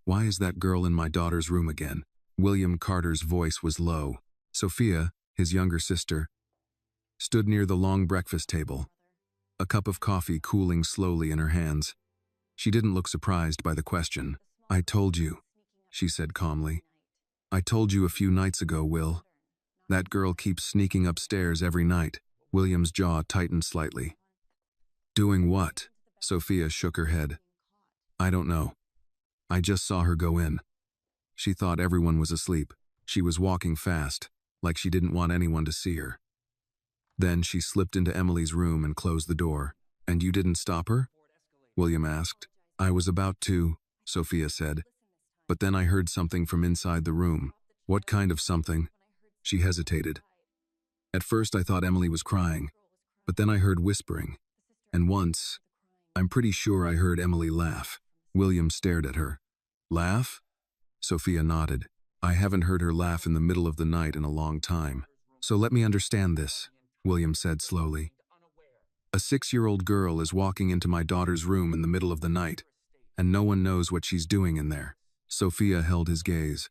Why is that girl in my daughter's room again? William Carter's voice was low. Sophia, his younger sister, stood near the long breakfast table, a cup of coffee cooling slowly in her hands. She didn't look surprised by the question. I told you, she said calmly. I told you a few nights ago, Will. That girl keeps sneaking upstairs every night. William's jaw tightened slightly. Doing what? Sophia shook her head. I don't know. I just saw her go in. She thought everyone was asleep. She was walking fast, like she didn't want anyone to see her. Then she slipped into Emily's room and closed the door. And you didn't stop her? William asked. I was about to, Sophia said. But then I heard something from inside the room. What kind of something? She hesitated. At first I thought Emily was crying, but then I heard whispering. And once, I'm pretty sure I heard Emily laugh. William stared at her. Laugh? Sophia nodded. I haven't heard her laugh in the middle of the night in a long time. So let me understand this, William said slowly. A 6-year-old girl is walking into my daughter's room in the middle of the night, and no one knows what she's doing in there. Sophia held his gaze.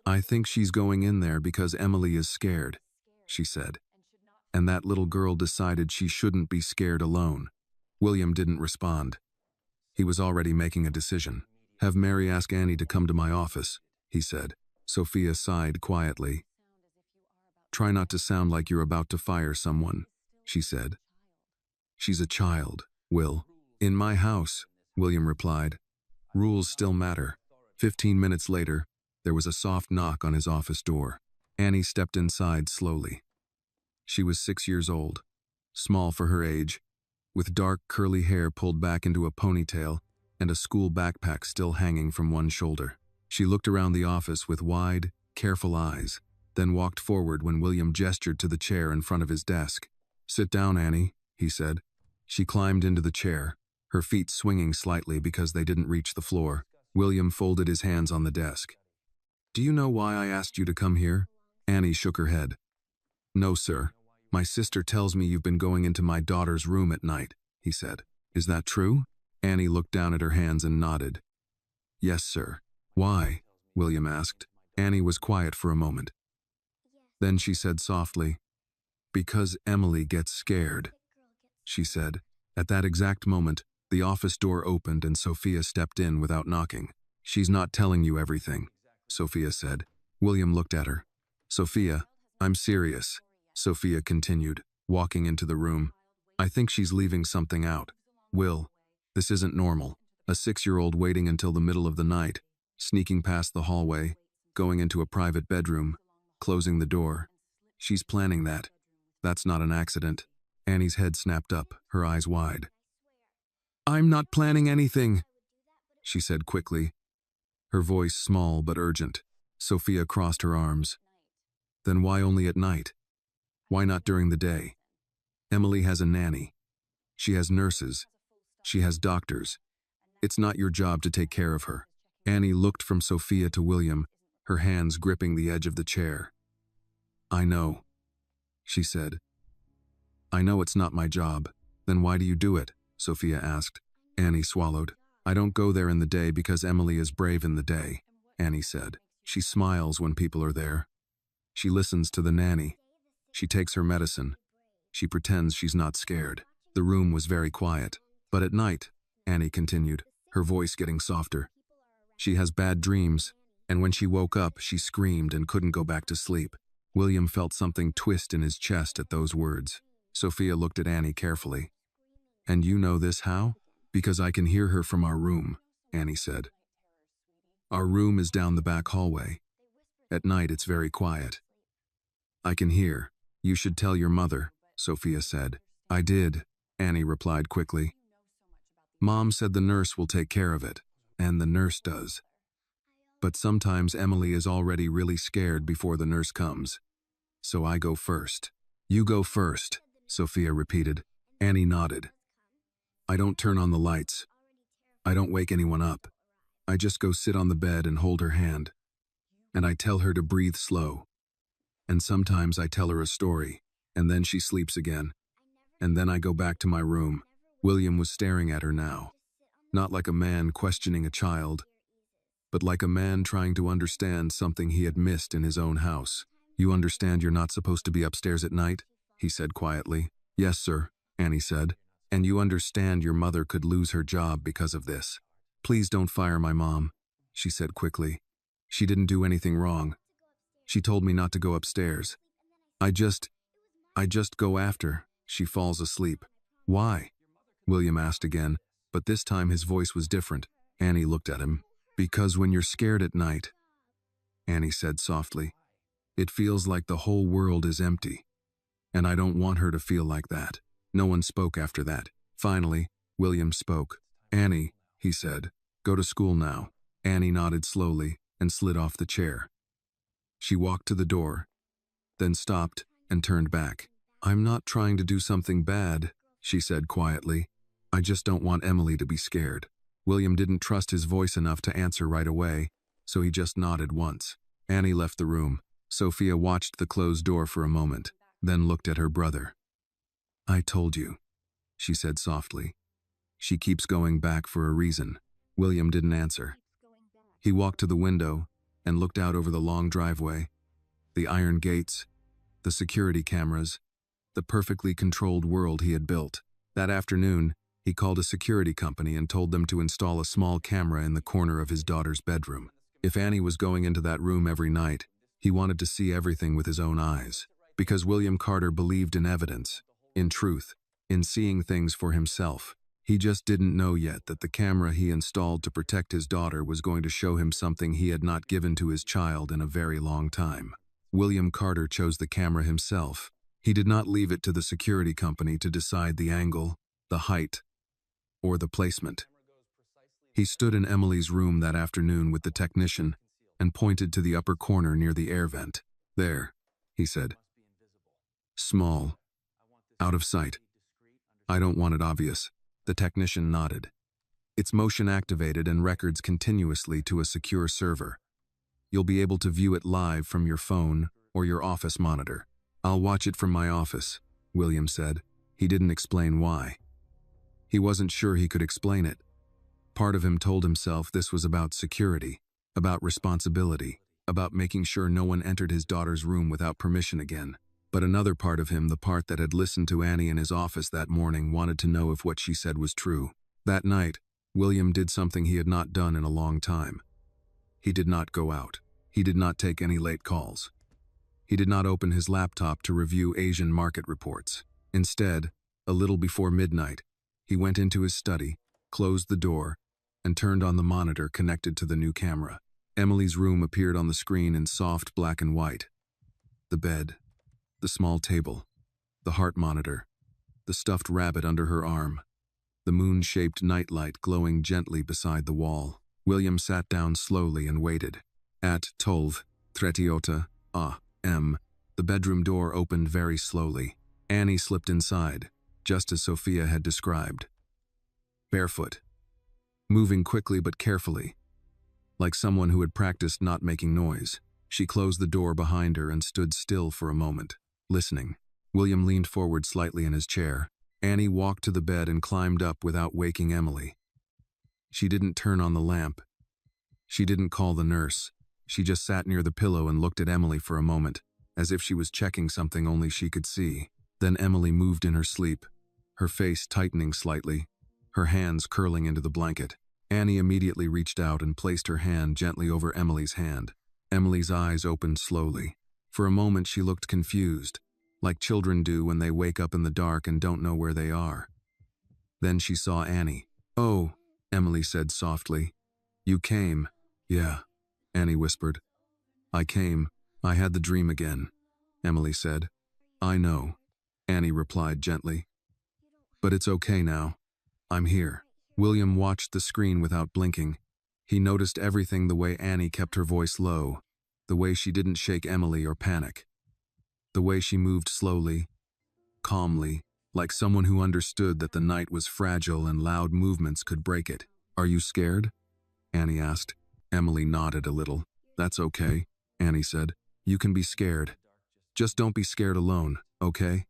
I think she's going in there because Emily is scared, she said. And that little girl decided she shouldn't be scared alone. William didn't respond. He was already making a decision. Have Mary ask Annie to come to my office, he said. Sophia sighed quietly. Try not to sound like you're about to fire someone, she said. She's a child, Will. In my house, William replied. Rules still matter. 15 minutes later, there was a soft knock on his office door. Annie stepped inside slowly. She was 6 years old, small for her age, with dark curly hair pulled back into a ponytail and a school backpack still hanging from one shoulder. She looked around the office with wide, careful eyes, then walked forward when William gestured to the chair in front of his desk. Sit down, Annie, he said. She climbed into the chair, her feet swinging slightly because they didn't reach the floor. William folded his hands on the desk. Do you know why I asked you to come here? Annie shook her head. No, sir. My sister tells me you've been going into my daughter's room at night, he said. Is that true? Annie looked down at her hands and nodded. Yes, sir. Why? William asked. Annie was quiet for a moment. Then she said softly, Because Emily gets scared, she said. At that exact moment, the office door opened and Sophia stepped in without knocking. She's not telling you everything, Sophia said. William looked at her. Sophia, I'm serious, Sophia continued, walking into the room. I think she's leaving something out. Will, this isn't normal. A 6-year-old waiting until the middle of the night, sneaking past the hallway, going into a private bedroom, closing the door. She's planning that. That's not an accident. Annie's head snapped up, her eyes wide. I'm not planning anything, she said quickly, her voice small but urgent. Sophia crossed her arms. Then why only at night? Why not during the day? Emily has a nanny. She has nurses. She has doctors. It's not your job to take care of her. Annie looked from Sophia to William, her hands gripping the edge of the chair. I know, she said. I know it's not my job. Then why do you do it? Sophia asked. Annie swallowed. I don't go there in the day because Emily is brave in the day, Annie said. She smiles when people are there. She listens to the nanny. She takes her medicine. She pretends she's not scared. The room was very quiet. But at night, Annie continued, her voice getting softer. She has bad dreams, and when she woke up, she screamed and couldn't go back to sleep. William felt something twist in his chest at those words. Sophia looked at Annie carefully. And you know this how? Because I can hear her from our room, Annie said. Our room is down the back hallway. At night, it's very quiet. I can hear. You should tell your mother, Sophia said. I did, Annie replied quickly. Mom said the nurse will take care of it, and the nurse does. But sometimes Emily is already really scared before the nurse comes. So I go first. You go first, Sophia repeated. Annie nodded. I don't turn on the lights. I don't wake anyone up. I just go sit on the bed and hold her hand. And I tell her to breathe slow. And sometimes I tell her a story, and then she sleeps again. And then I go back to my room. William was staring at her now. Not like a man questioning a child, but like a man trying to understand something he had missed in his own house. "You understand you're not supposed to be upstairs at night?" he said quietly. "Yes, sir," Annie said. "And you understand your mother could lose her job because of this." "Please don't fire my mom," she said quickly. "She didn't do anything wrong. She told me not to go upstairs. I just go after she falls asleep." "Why?" William asked again, but this time his voice was different. Annie looked at him. "Because when you're scared at night," Annie said softly, "it feels like the whole world is empty. And I don't want her to feel like that." No one spoke after that. Finally, William spoke. "Annie," he said, "go to school now." Annie nodded slowly and slid off the chair. She walked to the door, then stopped and turned back. "I'm not trying to do something bad," she said quietly. "I just don't want Emily to be scared." William didn't trust his voice enough to answer right away, so he just nodded once. Annie left the room. Sophia watched the closed door for a moment, then looked at her brother. "I told you," she said softly. "She keeps going back for a reason." William didn't answer. He walked to the window and looked out over the long driveway, the iron gates, the security cameras, the perfectly controlled world he had built. That afternoon, he called a security company and told them to install a small camera in the corner of his daughter's bedroom. If Annie was going into that room every night, he wanted to see everything with his own eyes. Because William Carter believed in evidence, in truth, in seeing things for himself. He just didn't know yet that the camera he installed to protect his daughter was going to show him something he had not given to his child in a very long time. William Carter chose the camera himself. He did not leave it to the security company to decide the angle, the height, or the placement. He stood in Emily's room that afternoon with the technician and pointed to the upper corner near the air vent. "There," he said. "Small. Out of sight. I don't want it obvious." The technician nodded. "It's motion activated and records continuously to a secure server. You'll be able to view it live from your phone or your office monitor." "I'll watch it from my office," William said. He didn't explain why. He wasn't sure he could explain it. Part of him told himself this was about security, about responsibility, about making sure no one entered his daughter's room without permission again. But another part of him, the part that had listened to Annie in his office that morning, wanted to know if what she said was true. That night, William did something he had not done in a long time. He did not go out. He did not take any late calls. He did not open his laptop to review Asian market reports. Instead, a little before midnight, he went into his study, closed the door, and turned on the monitor connected to the new camera. Emily's room appeared on the screen in soft black and white. The bed, the small table, the heart monitor, the stuffed rabbit under her arm, the moon-shaped nightlight glowing gently beside the wall. William sat down slowly and waited. At 12:38 a.m., the bedroom door opened very slowly. Annie slipped inside, just as Sophia had described. Barefoot, moving quickly but carefully, like someone who had practiced not making noise. She closed the door behind her and stood still for a moment, listening. William leaned forward slightly in his chair. Annie walked to the bed and climbed up without waking Emily. She didn't turn on the lamp. She didn't call the nurse. She just sat near the pillow and looked at Emily for a moment, as if she was checking something only she could see. Then Emily moved in her sleep, her face tightening slightly, her hands curling into the blanket. Annie immediately reached out and placed her hand gently over Emily's hand. Emily's eyes opened slowly. For a moment she looked confused, like children do when they wake up in the dark and don't know where they are. Then she saw Annie. "Oh," Emily said softly. "You came." "Yeah," Annie whispered. "I came. I had the dream again," Emily said. "I know," Annie replied gently. "But it's okay now. I'm here." William watched the screen without blinking. He noticed everything: the way Annie kept her voice low, the way she didn't shake Emily or panic, the way she moved slowly, calmly, like someone who understood that the night was fragile and loud movements could break it. "Are you scared?" Annie asked. Emily nodded a little. "That's okay," Annie said. "You can be scared. Just don't be scared alone, okay?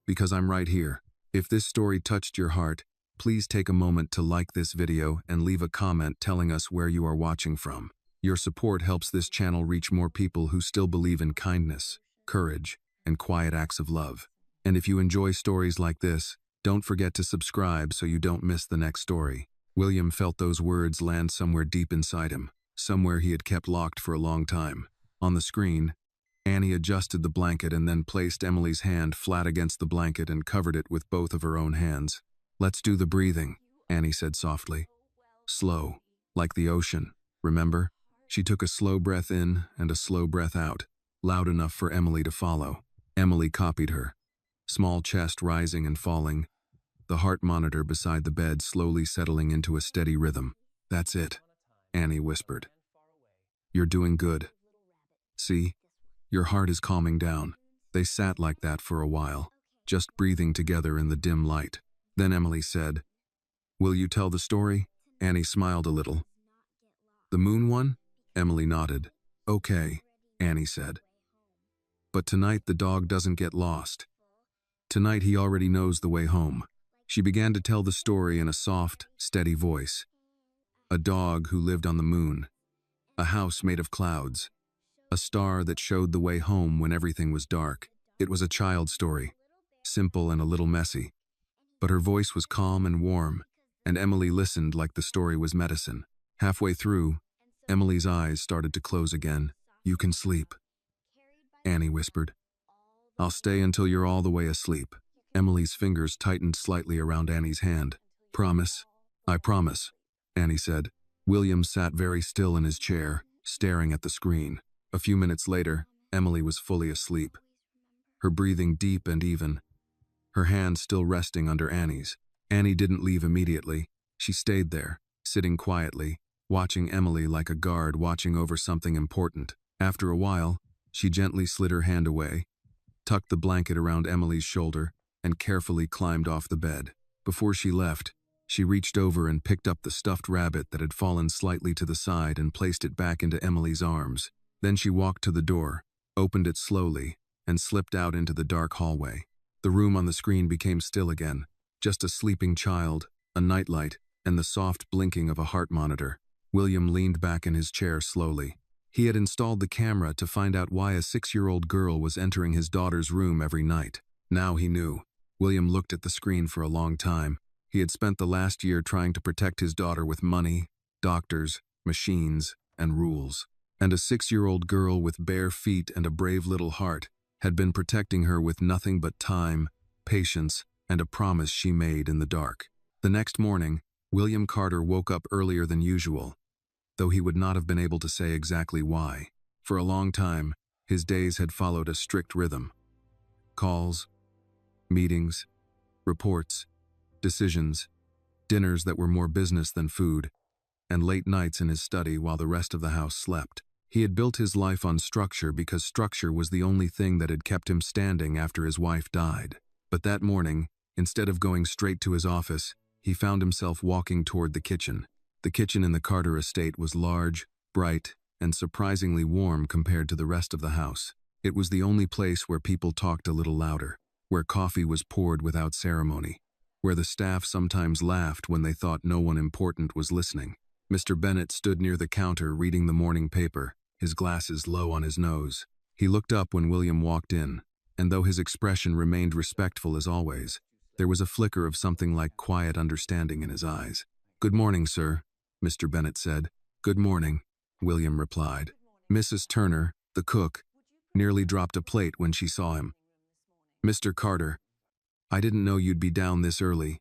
Because I'm right here." If this story touched your heart, please take a moment to like this video and leave a comment telling us where you are watching from. Your support helps this channel reach more people who still believe in kindness, courage, and quiet acts of love. And if you enjoy stories like this, don't forget to subscribe so you don't miss the next story. William felt those words land somewhere deep inside him, somewhere he had kept locked for a long time. On the screen, Annie adjusted the blanket and then placed Emily's hand flat against the blanket and covered it with both of her own hands. "Let's do the breathing," Annie said softly. "Slow, like the ocean, remember?" She took a slow breath in and a slow breath out, loud enough for Emily to follow. Emily copied her, small chest rising and falling, the heart monitor beside the bed slowly settling into a steady rhythm. "That's it," Annie whispered. "You're doing good. See? Your heart is calming down." They sat like that for a while, just breathing together in the dim light. Then Emily said, "Will you tell the story?" Annie smiled a little. "The moon one?" Emily nodded. "Okay," Annie said. "But tonight the dog doesn't get lost. Tonight he already knows the way home." She began to tell the story in a soft, steady voice. A dog who lived on the moon. A house made of clouds. A star that showed the way home when everything was dark. It was a child's story, simple and a little messy. But her voice was calm and warm, and Emily listened like the story was medicine. Halfway through, Emily's eyes started to close again. "You can sleep," Annie whispered. "I'll stay until you're all the way asleep." Emily's fingers tightened slightly around Annie's hand. "Promise?" "I promise," Annie said. William sat very still in his chair, staring at the screen. A few minutes later, Emily was fully asleep, her breathing deep and even, her hand still resting under Annie's. Annie didn't leave immediately. She stayed there, sitting quietly, watching Emily like a guard watching over something important. After a while, she gently slid her hand away, tucked the blanket around Emily's shoulder, and carefully climbed off the bed. Before she left, she reached over and picked up the stuffed rabbit that had fallen slightly to the side and placed it back into Emily's arms. Then she walked to the door, opened it slowly, and slipped out into the dark hallway. The room on the screen became still again, just a sleeping child, a nightlight, and the soft blinking of a heart monitor. William leaned back in his chair slowly. He had installed the camera to find out why a 6-year-old girl was entering his daughter's room every night. Now he knew. William looked at the screen for a long time. He had spent the last year trying to protect his daughter with money, doctors, machines, and rules. And a 6-year-old girl with bare feet and a brave little heart had been protecting her with nothing but time, patience, and a promise she made in the dark. The next morning, William Carter woke up earlier than usual, though he would not have been able to say exactly why. For a long time, his days had followed a strict rhythm. Calls, meetings, reports, decisions, dinners that were more business than food, and late nights in his study while the rest of the house slept. He had built his life on structure because structure was the only thing that had kept him standing after his wife died. But that morning, instead of going straight to his office, he found himself walking toward the kitchen. The kitchen in the Carter estate was large, bright, and surprisingly warm compared to the rest of the house. It was the only place where people talked a little louder, where coffee was poured without ceremony, where the staff sometimes laughed when they thought no one important was listening. Mr. Bennett stood near the counter reading the morning paper, his glasses low on his nose. He looked up when William walked in, and though his expression remained respectful as always, there was a flicker of something like quiet understanding in his eyes. "Good morning, sir," Mr. Bennett said. "Good morning," William replied. Mrs. Turner, the cook, nearly dropped a plate when she saw him. "Mr. Carter, I didn't know you'd be down this early.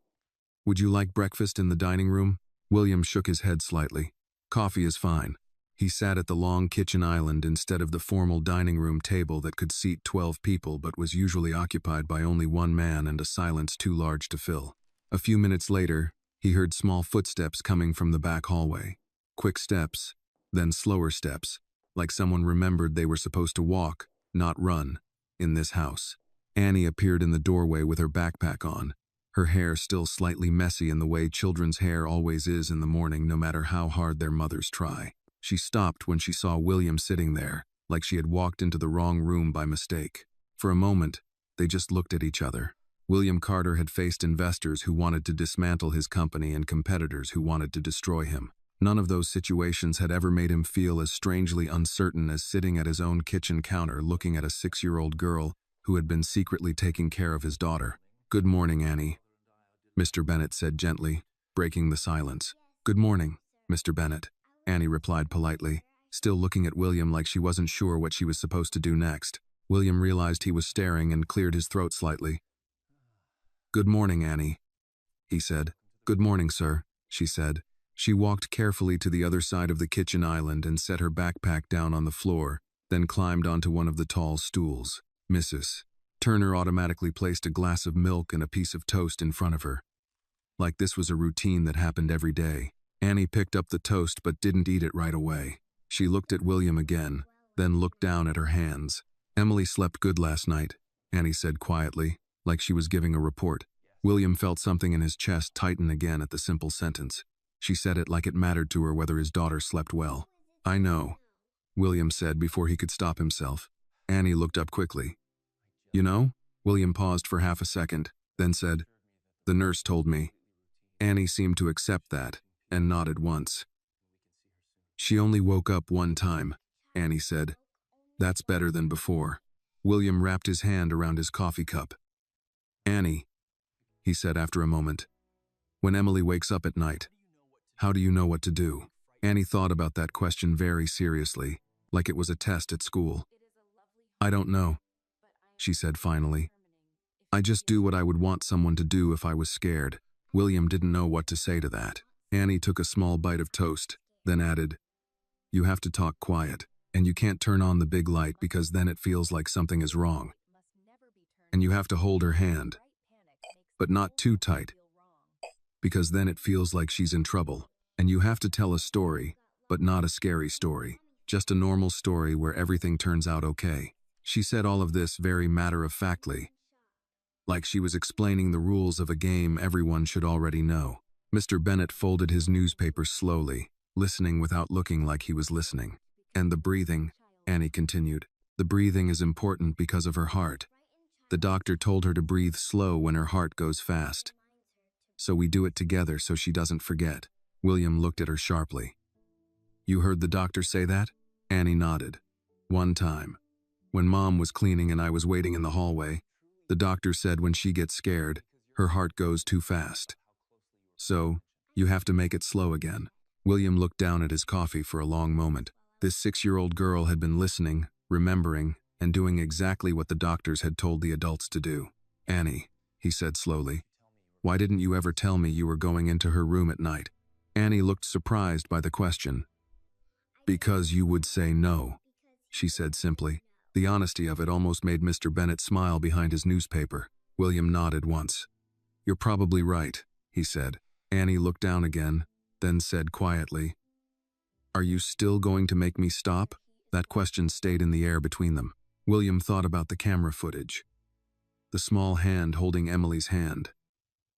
Would you like breakfast in the dining room?" William shook his head slightly. "Coffee is fine." He sat at the long kitchen island instead of the formal dining room table that could seat 12 people but was usually occupied by only one man and a silence too large to fill. A few minutes later, he heard small footsteps coming from the back hallway. Quick steps, then slower steps, like someone remembered they were supposed to walk, not run, in this house. Annie appeared in the doorway with her backpack on, her hair still slightly messy in the way children's hair always is in the morning no matter how hard their mothers try. She stopped when she saw William sitting there, like she had walked into the wrong room by mistake. For a moment, they just looked at each other. William Carter had faced investors who wanted to dismantle his company and competitors who wanted to destroy him. None of those situations had ever made him feel as strangely uncertain as sitting at his own kitchen counter looking at a 6-year-old girl who had been secretly taking care of his daughter. "Good morning, Annie," Mr. Bennett said gently, breaking the silence. "Good morning, Mr. Bennett," Annie replied politely, still looking at William like she wasn't sure what she was supposed to do next. William realized he was staring and cleared his throat slightly. "Good morning, Annie," he said. "Good morning, sir," she said. She walked carefully to the other side of the kitchen island and set her backpack down on the floor, then climbed onto one of the tall stools. Mrs. Turner automatically placed a glass of milk and a piece of toast in front of her. Like this was a routine that happened every day. Annie picked up the toast but didn't eat it right away. She looked at William again, then looked down at her hands. "Emily slept good last night," Annie said quietly, like she was giving a report. William felt something in his chest tighten again at the simple sentence. She said it like it mattered to her whether his daughter slept well. "I know," William said before he could stop himself. Annie looked up quickly. "You know?" William paused for half a second, then said, "The nurse told me." Annie seemed to accept that, and nodded once. "She only woke up one time," Annie said. "That's better than before." William wrapped his hand around his coffee cup. "Annie," he said after a moment, "when Emily wakes up at night, how do you know what to do?" Annie thought about that question very seriously, like it was a test at school. "I don't know," she said finally. "I just do what I would want someone to do if I was scared." William didn't know what to say to that. Annie took a small bite of toast, then added, "You have to talk quiet, and you can't turn on the big light because then it feels like something is wrong. And you have to hold her hand, but not too tight, because then it feels like she's in trouble. And you have to tell a story, but not a scary story, just a normal story where everything turns out okay." She said all of this very matter-of-factly, like she was explaining the rules of a game everyone should already know. Mr. Bennett folded his newspaper slowly, listening without looking like he was listening. "And the breathing," Annie continued. "The breathing is important because of her heart. The doctor told her to breathe slow when her heart goes fast. So we do it together so she doesn't forget." William looked at her sharply. "You heard the doctor say that?" Annie nodded. "One time, when Mom was cleaning and I was waiting in the hallway, the doctor said when she gets scared, her heart goes too fast. So, you have to make it slow again." William looked down at his coffee for a long moment. This 6-year-old girl had been listening, remembering, and doing exactly what the doctors had told the adults to do. "Annie," he said slowly, "why didn't you ever tell me you were going into her room at night?" Annie looked surprised by the question. "Because you would say no," she said simply. The honesty of it almost made Mr. Bennett smile behind his newspaper. William nodded once. "You're probably right," he said. Annie looked down again, then said quietly, "Are you still going to make me stop?" That question stayed in the air between them. William thought about the camera footage. The small hand holding Emily's hand.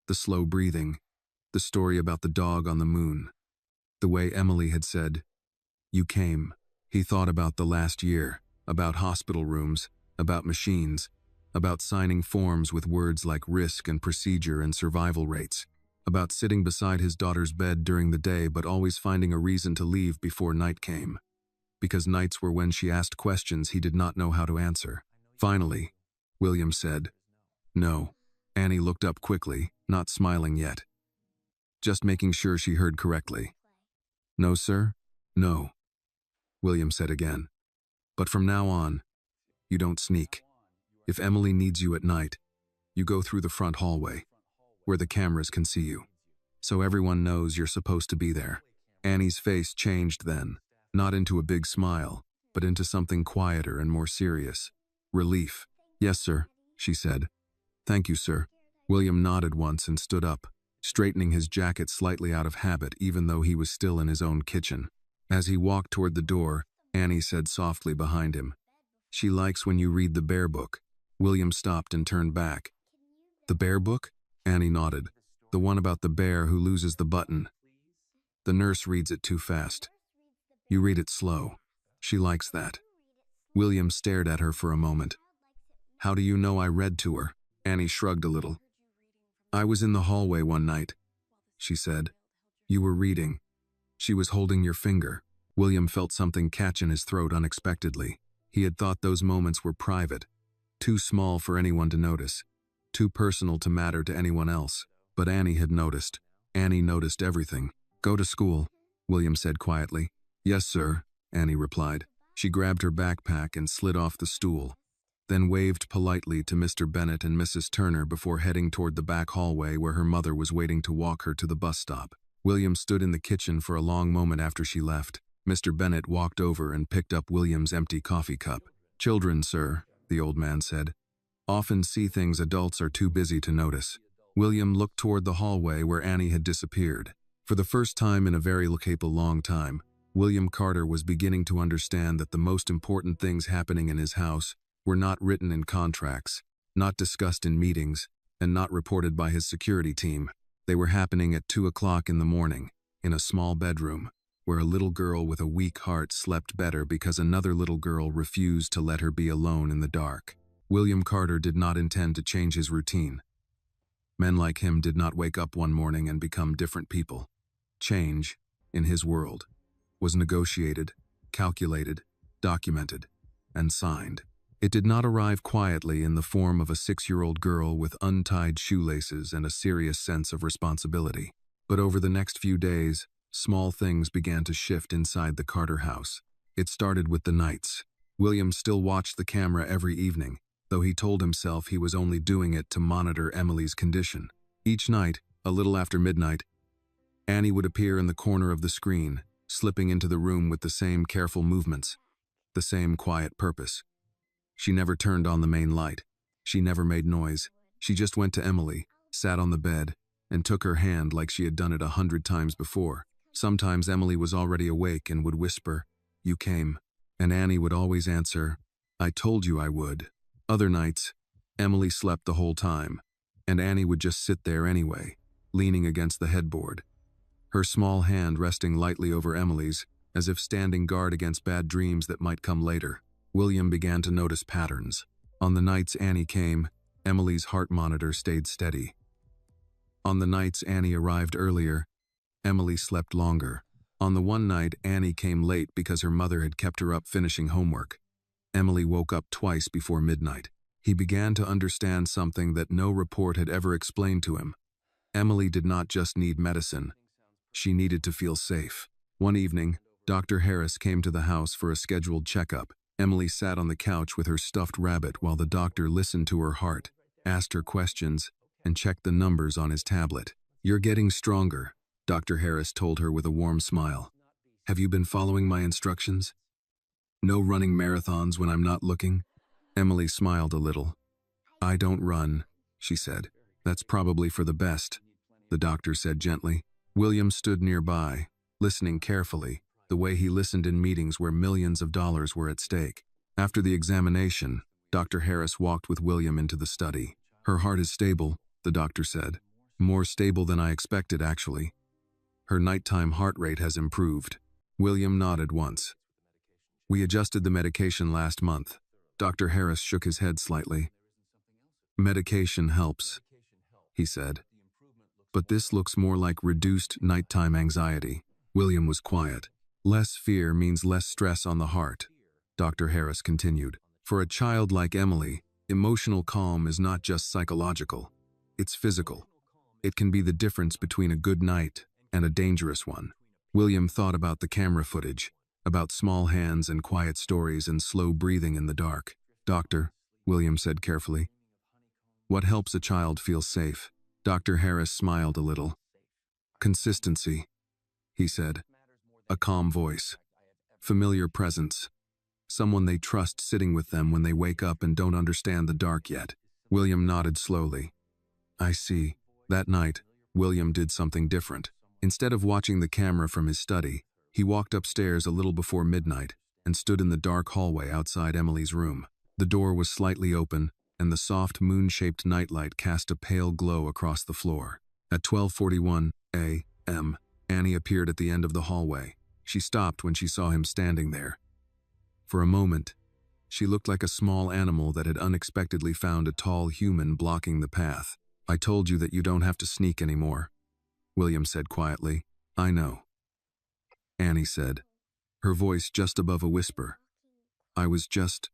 The slow breathing. The story about the dog on the moon. The way Emily had said, "You came." He thought about the last year, about hospital rooms, about machines, about signing forms with words like risk and procedure and survival rates, about sitting beside his daughter's bed during the day but always finding a reason to leave before night came. Because nights were when she asked questions he did not know how to answer. Finally, William said, "No." Annie looked up quickly, not smiling yet, just making sure she heard correctly. "No, sir? No," William said again. "But from now on, you don't sneak. If Emily needs you at night, you go through the front hallway, where the cameras can see you. So everyone knows you're supposed to be there." Annie's face changed then, not into a big smile, but into something quieter and more serious. Relief. "Yes, sir," she said. "Thank you, sir." William nodded once and stood up, straightening his jacket slightly out of habit even though he was still in his own kitchen. As he walked toward the door, Annie said softly behind him, "She likes when you read the Bear book." William stopped and turned back. "The Bear book?" Annie nodded. "The one about the bear who loses the button. The nurse reads it too fast. You read it slow. She likes that." William stared at her for a moment. "How do you know I read to her?" Annie shrugged a little. "I was in the hallway one night," she said. "You were reading. She was holding your finger. William felt something catch in his throat unexpectedly. He had thought those moments were private, too small for anyone to notice, too personal to matter to anyone else. But Annie had noticed. Annie noticed everything. "Go to school," William said quietly. "Yes, sir," Annie replied. She grabbed her backpack and slid off the stool, then waved politely to Mr. Bennett and Mrs. Turner before heading toward the back hallway where her mother was waiting to walk her to the bus stop. William stood in the kitchen for a long moment after she left. Mr. Bennett walked over and picked up William's empty coffee cup. "Children, sir," the old man said, "often see things adults are too busy to notice." William looked toward the hallway where Annie had disappeared. For the first time in a very long time, William Carter was beginning to understand that the most important things happening in his house were not written in contracts, not discussed in meetings, and not reported by his security team. They were happening at 2 o'clock in the morning, in a small bedroom, where a little girl with a weak heart slept better because another little girl refused to let her be alone in the dark. William Carter did not intend to change his routine. Men like him did not wake up one morning and become different people. Change, in his world, was negotiated, calculated, documented, and signed. It did not arrive quietly in the form of a 6-year-old girl with untied shoelaces and a serious sense of responsibility. But over the next few days, small things began to shift inside the Carter house. It started with the nights. William still watched the camera every evening, though he told himself he was only doing it to monitor Emily's condition. Each night, a little after midnight, Annie would appear in the corner of the screen, slipping into the room with the same careful movements, the same quiet purpose. She never turned on the main light. She never made noise. She just went to Emily, sat on the bed, and took her hand like she had done it 100 times before. Sometimes Emily was already awake and would whisper, "You came," and Annie would always answer, "I told you I would." Other nights, Emily slept the whole time, and Annie would just sit there anyway, leaning against the headboard, her small hand resting lightly over Emily's, as if standing guard against bad dreams that might come later. William began to notice patterns. On the nights Annie came, Emily's heart monitor stayed steady. On the nights Annie arrived earlier, Emily slept longer. On the one night Annie came late because her mother had kept her up finishing homework. Emily woke up twice before midnight. He began to understand something that no report had ever explained to him. Emily did not just need medicine. She needed to feel safe. One evening, Dr. Harris came to the house for a scheduled checkup. Emily sat on the couch with her stuffed rabbit while the doctor listened to her heart, asked her questions, and checked the numbers on his tablet. "You're getting stronger," Dr. Harris told her with a warm smile. "Have you been following my instructions? No running marathons when I'm not looking?" Emily smiled a little. "I don't run," she said. "That's probably for the best," the doctor said gently. William stood nearby, listening carefully, the way he listened in meetings where millions of dollars were at stake. After the examination, Dr. Harris walked with William into the study. "Her heart is stable," the doctor said. "More stable than I expected, actually. Her nighttime heart rate has improved." William nodded once. "We adjusted the medication last month." Dr. Harris shook his head slightly. "Medication helps," he said. "But this looks more like reduced nighttime anxiety." William was quiet. "Less fear means less stress on the heart," Dr. Harris continued. "For a child like Emily, emotional calm is not just psychological. It's physical. It can be the difference between a good night and a dangerous one." William thought about the camera footage, about small hands and quiet stories and slow breathing in the dark. "Doctor," William said carefully, "what helps a child feel safe?" Dr. Harris smiled a little. "Consistency," he said. "A calm voice. Familiar presence. Someone they trust sitting with them when they wake up and don't understand the dark yet." William nodded slowly. "I see." That night, William did something different. Instead of watching the camera from his study, he walked upstairs a little before midnight and stood in the dark hallway outside Emily's room. The door was slightly open, and the soft moon-shaped nightlight cast a pale glow across the floor. At 12:41 a.m., Annie appeared at the end of the hallway. She stopped when she saw him standing there. For a moment, she looked like a small animal that had unexpectedly found a tall human blocking the path. "I told you that you don't have to sneak anymore," William said quietly. "I know." Annie said, her voice just above a whisper. I was just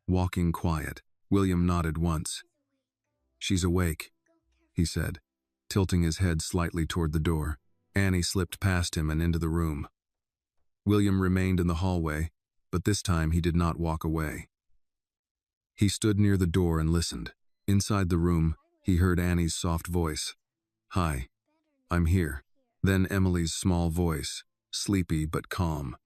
walking quiet. William nodded once. She's awake, he said, tilting his head slightly toward the door. Annie slipped past him and into the room. William remained in the hallway, but this time he did not walk away. He stood near the door and listened. Inside the room, he heard Annie's soft voice. Hi, I'm here. Then Emily's small voice, sleepy but calm.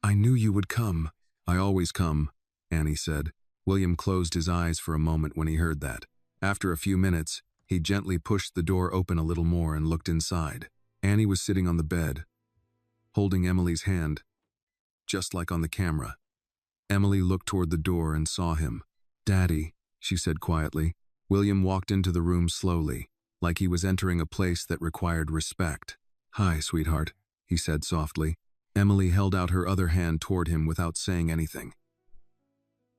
I knew you would come. I always come, Annie said. William closed his eyes for a moment when he heard that. After a few minutes, he gently pushed the door open a little more and looked inside. Annie was sitting on the bed, holding Emily's hand, just like on the camera. Emily looked toward the door and saw him. Daddy, she said quietly. William walked into the room slowly, like he was entering a place that required respect. Hi, sweetheart, he said softly. Emily held out her other hand toward him without saying anything.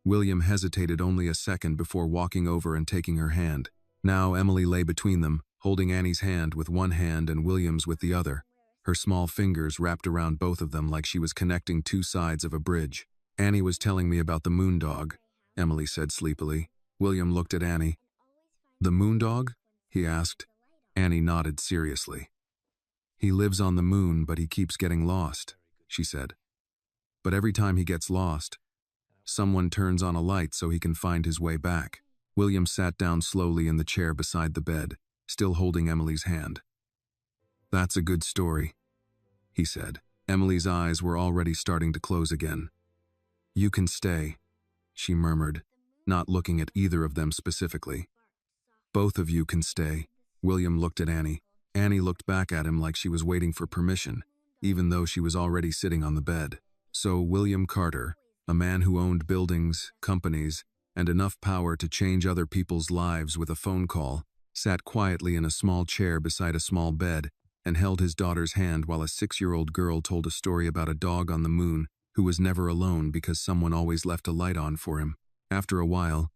William hesitated only a second before walking over and taking her hand. Now Emily lay between them, holding Annie's hand with one hand and William's with the other, her small fingers wrapped around both of them like she was connecting two sides of a bridge. Annie was telling me about the moon dog, Emily said sleepily. William looked at Annie. The moon dog? He asked. Annie nodded seriously. He lives on the moon, but he keeps getting lost, she said. But every time he gets lost, someone turns on a light so he can find his way back. William sat down slowly in the chair beside the bed, still holding Emily's hand. That's a good story, he said. Emily's eyes were already starting to close again. You can stay, she murmured, not looking at either of them specifically. Both of you can stay. William looked at Annie. Annie looked back at him like she was waiting for permission, even though she was already sitting on the bed. So William Carter, a man who owned buildings, companies, and enough power to change other people's lives with a phone call, sat quietly in a small chair beside a small bed and held his daughter's hand while a 6-year-old girl told a story about a dog on the moon who was never alone because someone always left a light on for him. After a while,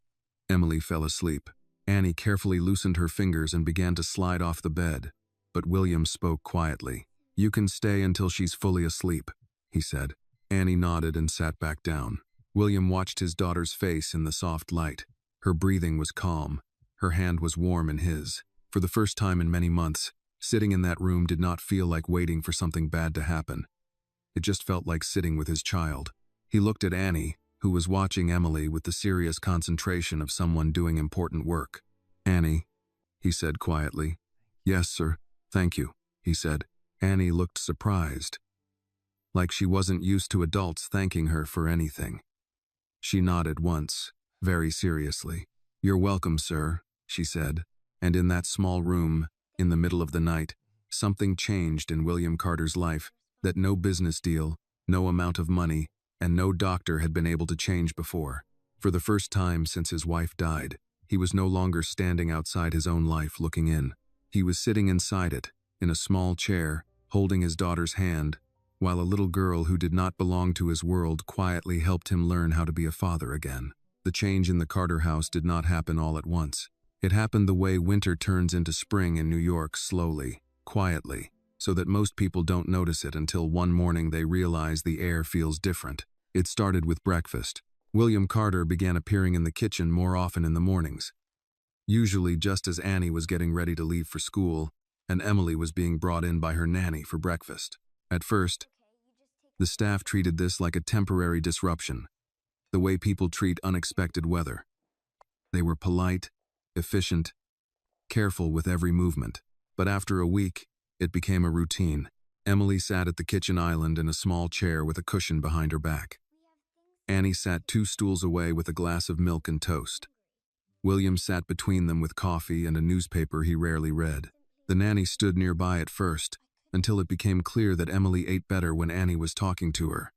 Emily fell asleep. Annie carefully loosened her fingers and began to slide off the bed, but William spoke quietly. You can stay until she's fully asleep, he said. Annie nodded and sat back down. William watched his daughter's face in the soft light. Her breathing was calm. Her hand was warm in his. For the first time in many months, sitting in that room did not feel like waiting for something bad to happen. It just felt like sitting with his child. He looked at Annie, who was watching Emily with the serious concentration of someone doing important work. Annie, he said quietly. Yes, sir. Thank you, he said. Annie looked surprised, like she wasn't used to adults thanking her for anything. She nodded once, very seriously. You're welcome, sir, she said. And in that small room, in the middle of the night, something changed in William Carter's life that no business deal, no amount of money, and no doctor had been able to change before. For the first time since his wife died, he was no longer standing outside his own life looking in. He was sitting inside it, in a small chair, holding his daughter's hand, while a little girl who did not belong to his world quietly helped him learn how to be a father again. The change in the Carter house did not happen all at once. It happened the way winter turns into spring in New York, slowly, quietly, so that most people don't notice it until one morning they realize the air feels different. It started with breakfast. William Carter began appearing in the kitchen more often in the mornings, usually just as Annie was getting ready to leave for school, and Emily was being brought in by her nanny for breakfast. At first, the staff treated this like a temporary disruption, the way people treat unexpected weather. They were polite, efficient, careful with every movement. But after a week, it became a routine. Emily sat at the kitchen island in a small chair with a cushion behind her back. Annie sat 2 stools away with a glass of milk and toast. William sat between them with coffee and a newspaper he rarely read. The nanny stood nearby at first, until it became clear that Emily ate better when Annie was talking to her.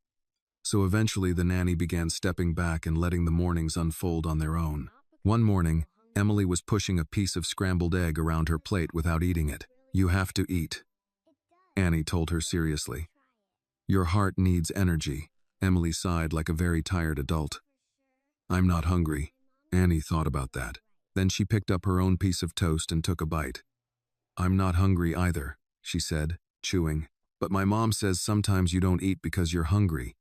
So eventually the nanny began stepping back and letting the mornings unfold on their own. One morning, Emily was pushing a piece of scrambled egg around her plate without eating it. You have to eat, Annie told her seriously. Your heart needs energy. Emily sighed like a very tired adult. I'm not hungry. Annie thought about that. Then she picked up her own piece of toast and took a bite. I'm not hungry either, she said, chewing. But my mom says sometimes you don't eat because you're hungry.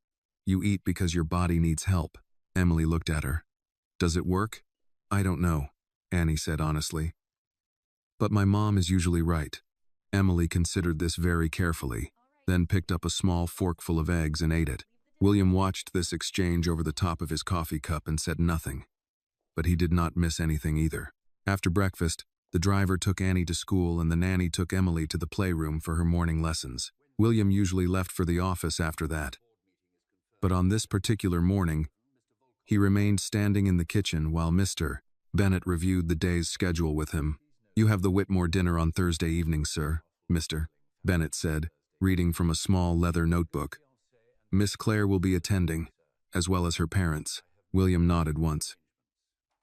You eat because your body needs help. Emily looked at her. Does it work? I don't know, Annie said honestly. But my mom is usually right. Emily considered this very carefully, then picked up a small forkful of eggs and ate it. William watched this exchange over the top of his coffee cup and said nothing. But he did not miss anything either. After breakfast, the driver took Annie to school and the nanny took Emily to the playroom for her morning lessons. William usually left for the office after that. But on this particular morning, he remained standing in the kitchen while Mr. Bennett reviewed the day's schedule with him. You have the Whitmore dinner on Thursday evening, sir, Mr. Bennett said, reading from a small leather notebook. Miss Claire will be attending, as well as her parents. William nodded once.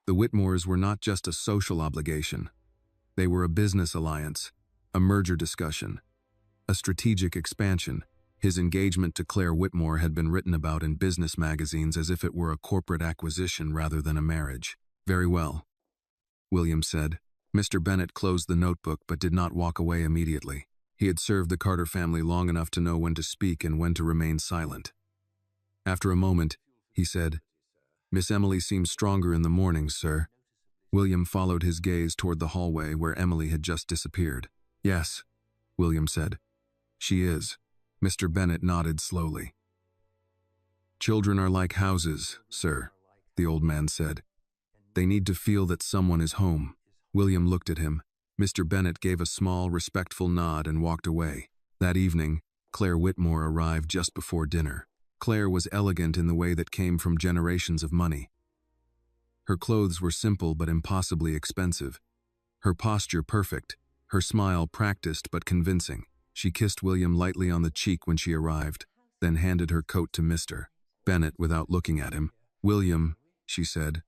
The Whitmores were not just a social obligation. They were a business alliance, a merger discussion, a strategic expansion. His engagement to Claire Whitmore had been written about in business magazines as if it were a corporate acquisition rather than a marriage. Very well, William said. Mr. Bennett closed the notebook but did not walk away immediately. He had served the Carter family long enough to know when to speak and when to remain silent. After a moment, he said, Miss Emily seems stronger in the mornings, sir. William followed his gaze toward the hallway where Emily had just disappeared. Yes, William said. She is. Mr. Bennett nodded slowly. Children are like houses, sir, the old man said. They need to feel that someone is home. William looked at him. Mr. Bennett gave a small, respectful nod and walked away. That evening, Claire Whitmore arrived just before dinner. Claire was elegant in the way that came from generations of money. Her clothes were simple but impossibly expensive. Her posture perfect, her smile practiced but convincing. She kissed William lightly on the cheek when she arrived, then handed her coat to Mr. Bennett without looking at him. William, she said,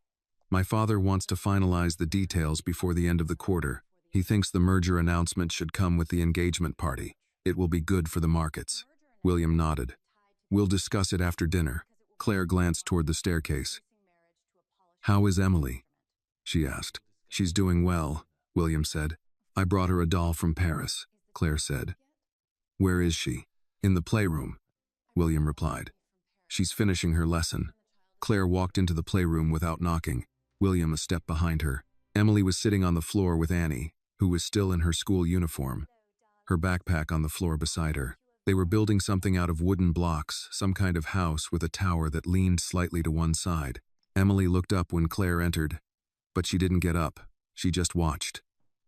my father wants to finalize the details before the end of the quarter. He thinks the merger announcement should come with the engagement party. It will be good for the markets. William nodded. We'll discuss it after dinner. Claire glanced toward the staircase. How is Emily? She asked. She's doing well, William said. I brought her a doll from Paris, Claire said. Where is she? In the playroom, William replied. She's finishing her lesson. Claire walked into the playroom without knocking, William a step behind her. Emily was sitting on the floor with Annie, who was still in her school uniform, her backpack on the floor beside her. They were building something out of wooden blocks, some kind of house with a tower that leaned slightly to one side. Emily looked up when Claire entered, but she didn't get up. She just watched.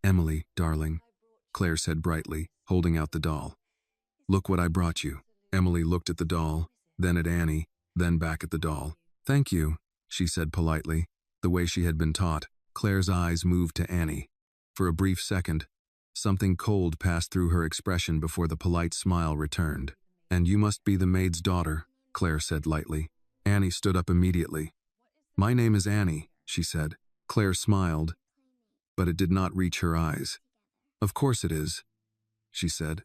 Emily, darling, Claire said brightly, holding out the doll. Look what I brought you. Emily looked at the doll, then at Annie, then back at the doll. Thank you, she said politely, the way she had been taught. Claire's eyes moved to Annie. For a brief second, something cold passed through her expression before the polite smile returned. And you must be the maid's daughter, Claire said lightly. Annie stood up immediately. My name is Annie, she said. Claire smiled, but it did not reach her eyes. Of course it is, she said.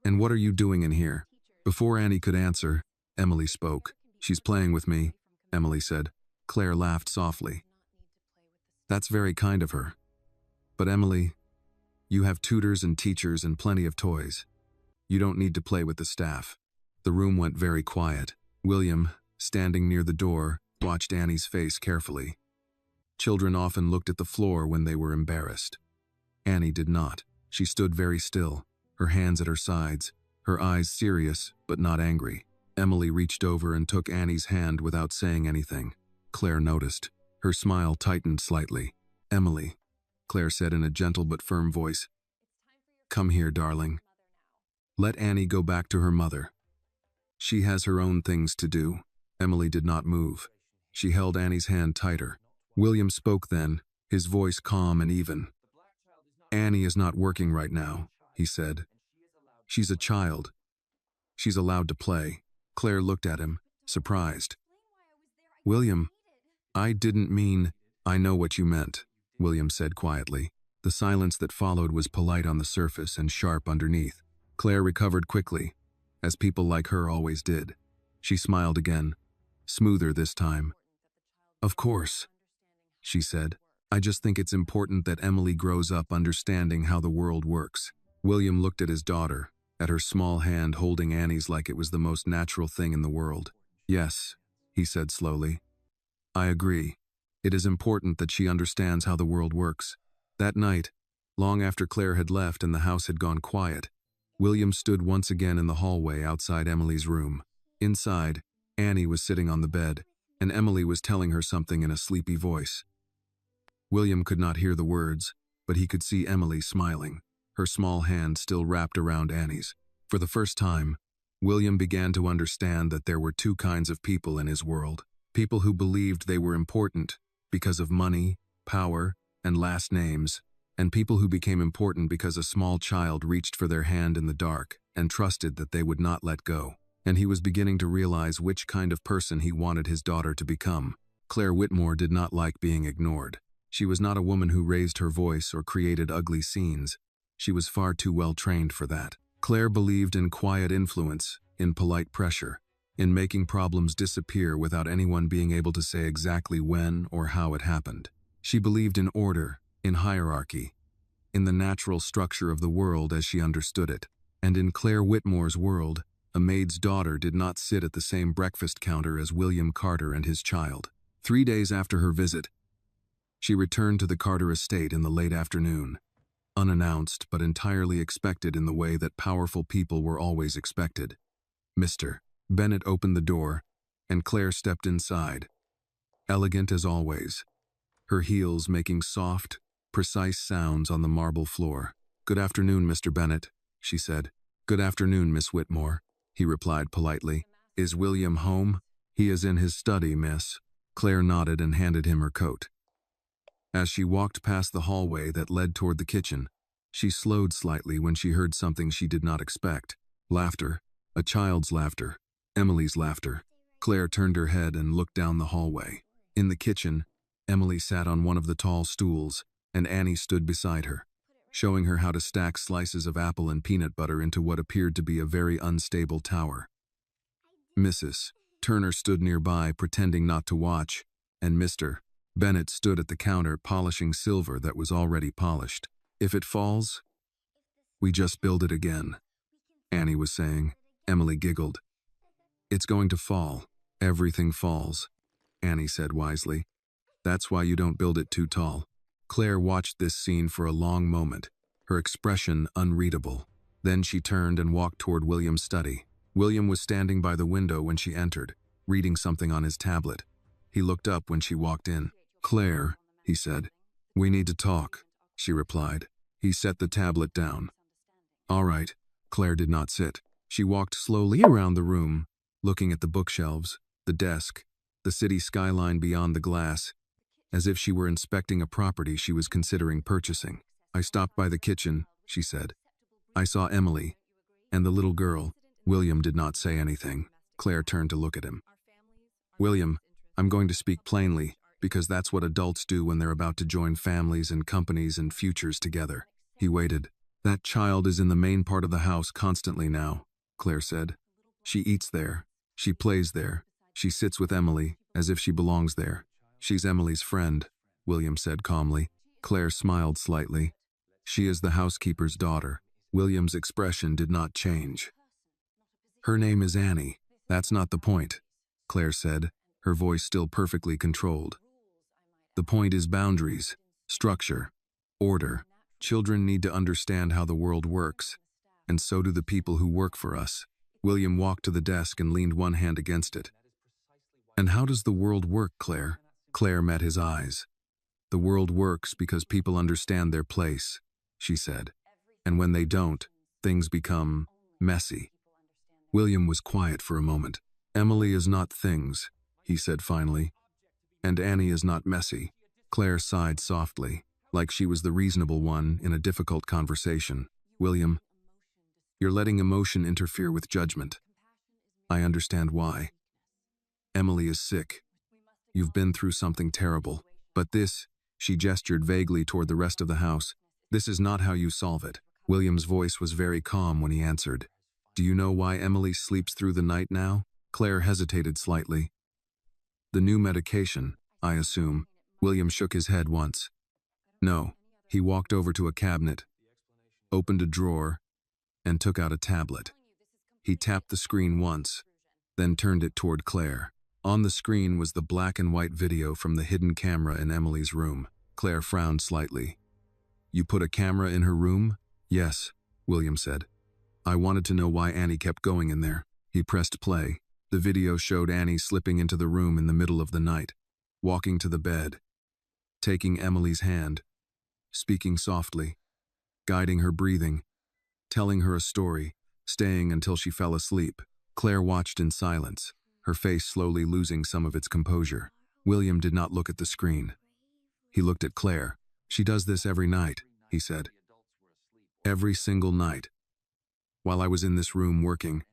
And what are you doing in here? Before Annie could answer, Emily spoke. She's playing with me, Emily said. Claire laughed softly. That's very kind of her. But Emily, you have tutors and teachers and plenty of toys. You don't need to play with the staff. The room went very quiet. William, standing near the door, watched Annie's face carefully. Children often looked at the floor when they were embarrassed. Annie did not. She stood very still, her hands at her sides, her eyes serious but not angry. Emily reached over and took Annie's hand without saying anything. Claire noticed. Her smile tightened slightly. Emily, Claire said in a gentle but firm voice. Come here, darling. Let Annie go back to her mother. She has her own things to do. Emily did not move. She held Annie's hand tighter. William spoke then, his voice calm and even. Annie is not working right now, he said. She's a child. She's allowed to play. Claire looked at him, surprised. William, I didn't mean, I know what you meant, William said quietly. The silence that followed was polite on the surface and sharp underneath. Claire recovered quickly, as people like her always did. She smiled again, smoother this time. Of course, she said. I just think it's important that Emily grows up understanding how the world works. William looked at his daughter, at her small hand holding Annie's like it was the most natural thing in the world. "Yes," he said slowly. "I agree. It is important that she understands how the world works." That night, long after Claire had left and the house had gone quiet, William stood once again in the hallway outside Emily's room. Inside, Annie was sitting on the bed, and Emily was telling her something in a sleepy voice. William could not hear the words, but he could see Emily smiling, her small hand still wrapped around Annie's. For the first time, William began to understand that there were two kinds of people in his world. People who believed they were important because of money, power, and last names, and people who became important because a small child reached for their hand in the dark and trusted that they would not let go. And he was beginning to realize which kind of person he wanted his daughter to become. Claire Whitmore did not like being ignored. She was not a woman who raised her voice or created ugly scenes. She was far too well trained for that. Claire believed in quiet influence, in polite pressure, in making problems disappear without anyone being able to say exactly when or how it happened. She believed in order, in hierarchy, in the natural structure of the world as she understood it. And in Claire Whitmore's world, a maid's daughter did not sit at the same breakfast counter as William Carter and his child. 3 days after her visit, she returned to the Carter estate in the late afternoon, unannounced but entirely expected in the way that powerful people were always expected. Mr. Bennett opened the door, and Claire stepped inside, elegant as always, her heels making soft, precise sounds on the marble floor. "Good afternoon, Mr. Bennett," she said. "Good afternoon, Miss Whitmore," he replied politely. "Is William home?" "He is in his study, miss." Claire nodded and handed him her coat. As she walked past the hallway that led toward the kitchen, she slowed slightly when she heard something she did not expect. Laughter, a child's laughter, Emily's laughter. Claire turned her head and looked down the hallway. In the kitchen, Emily sat on one of the tall stools, and Annie stood beside her, showing her how to stack slices of apple and peanut butter into what appeared to be a very unstable tower. Mrs. Turner stood nearby, pretending not to watch, and Mr. Bennett stood at the counter polishing silver that was already polished. "If it falls, we just build it again," Annie was saying. Emily giggled. "It's going to fall. Everything falls," Annie said wisely. "That's why you don't build it too tall." Claire watched this scene for a long moment, her expression unreadable. Then she turned and walked toward William's study. William was standing by the window when she entered, reading something on his tablet. He looked up when she walked in. "Claire," he said. "We need to talk," she replied. He set the tablet down. "All right." Claire did not sit. She walked slowly around the room, looking at the bookshelves, the desk, the city skyline beyond the glass, as if she were inspecting a property she was considering purchasing. "I stopped by the kitchen," she said. "I saw Emily and the little girl." William did not say anything. Claire turned to look at him. "William, I'm going to speak plainly, because that's what adults do when they're about to join families and companies and futures together." He waited. "That child is in the main part of the house constantly now," Claire said. "She eats there. She plays there. She sits with Emily, as if she belongs there. She's Emily's friend," William said calmly. Claire smiled slightly. "She is the housekeeper's daughter." William's expression did not change. "Her name is Annie. That's not the point," Claire said, her voice still perfectly controlled. "The point is boundaries, structure, order. Children need to understand how the world works, and so do the people who work for us." William walked to the desk and leaned one hand against it. "And how does the world work, Claire?" Claire met his eyes. "The world works because people understand their place," she said. "And when they don't, things become messy." William was quiet for a moment. "Emily is not things," he said finally. "And Annie is not messy." Claire sighed softly, like she was the reasonable one in a difficult conversation. "William, you're letting emotion interfere with judgment. I understand why. Emily is sick. You've been through something terrible. But this," she gestured vaguely toward the rest of the house, "this is not how you solve it." William's voice was very calm when he answered. "Do you know why Emily sleeps through the night now?" Claire hesitated slightly. "The new medication, I assume." William shook his head once. "No." He walked over to a cabinet, opened a drawer, and took out a tablet. He tapped the screen once, then turned it toward Claire. On the screen was the black and white video from the hidden camera in Emily's room. Claire frowned slightly. "You put a camera in her room?" "Yes," William said. "I wanted to know why Annie kept going in there." He pressed play. The video showed Annie slipping into the room in the middle of the night, walking to the bed, taking Emily's hand, speaking softly, guiding her breathing, telling her a story, staying until she fell asleep. Claire watched in silence, her face slowly losing some of its composure. William did not look at the screen. He looked at Claire. "She does this every night," he said. "Every single night. While I was in this room working,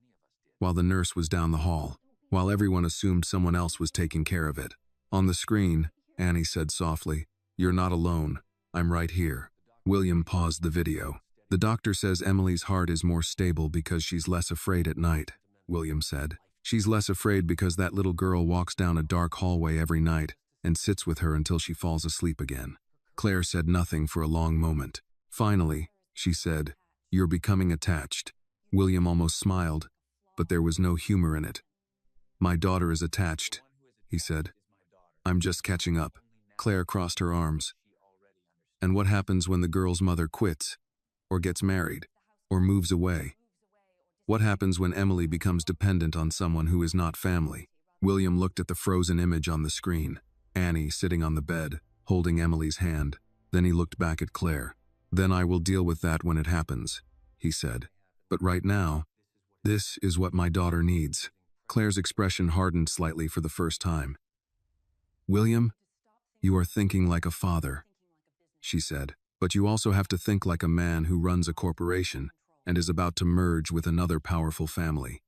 while the nurse was down the hall, while everyone assumed someone else was taking care of it." On the screen, Annie said softly, "You're not alone. I'm right here." William paused the video. "The doctor says Emily's heart is more stable because she's less afraid at night," William said. "She's less afraid because that little girl walks down a dark hallway every night and sits with her until she falls asleep again." Claire said nothing for a long moment. Finally, she said, "You're becoming attached." William almost smiled, but there was no humor in it. "My daughter is attached," he said. "I'm just catching up." Claire crossed her arms. "And what happens when the girl's mother quits, or gets married, or moves away? What happens when Emily becomes dependent on someone who is not family?" William looked at the frozen image on the screen, Annie sitting on the bed, holding Emily's hand. Then he looked back at Claire. "Then I will deal with that when it happens," he said. "But right now, this is what my daughter needs." Claire's expression hardened slightly for the first time. "William, you are thinking like a father," she said. "But you also have to think like a man who runs a corporation and is about to merge with another powerful family.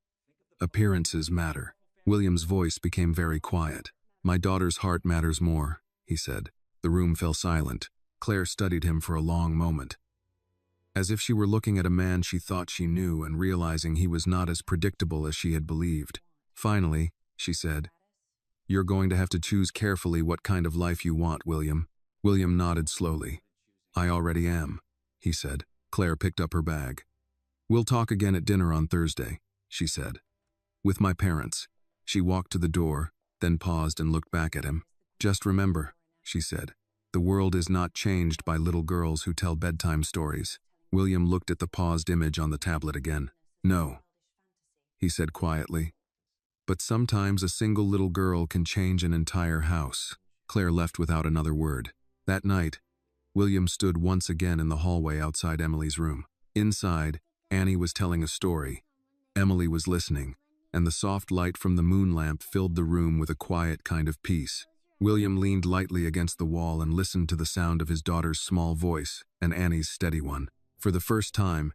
Appearances matter." William's voice became very quiet. "My daughter's heart matters more," he said. The room fell silent. Claire studied him for a long moment, as if she were looking at a man she thought she knew and realizing he was not as predictable as she had believed. Finally, she said, "You're going to have to choose carefully what kind of life you want, William." William nodded slowly. "I already am," he said. Claire picked up her bag. "We'll talk again at dinner on Thursday," she said. "With my parents." She walked to the door, then paused and looked back at him. "Just remember," she said, "the world is not changed by little girls who tell bedtime stories." William looked at the paused image on the tablet again. "No," he said quietly. "But sometimes a single little girl can change an entire house." Claire left without another word. That night, William stood once again in the hallway outside Emily's room. Inside, Annie was telling a story. Emily was listening, and the soft light from the moon lamp filled the room with a quiet kind of peace. William leaned lightly against the wall and listened to the sound of his daughter's small voice and Annie's steady one. For the first time,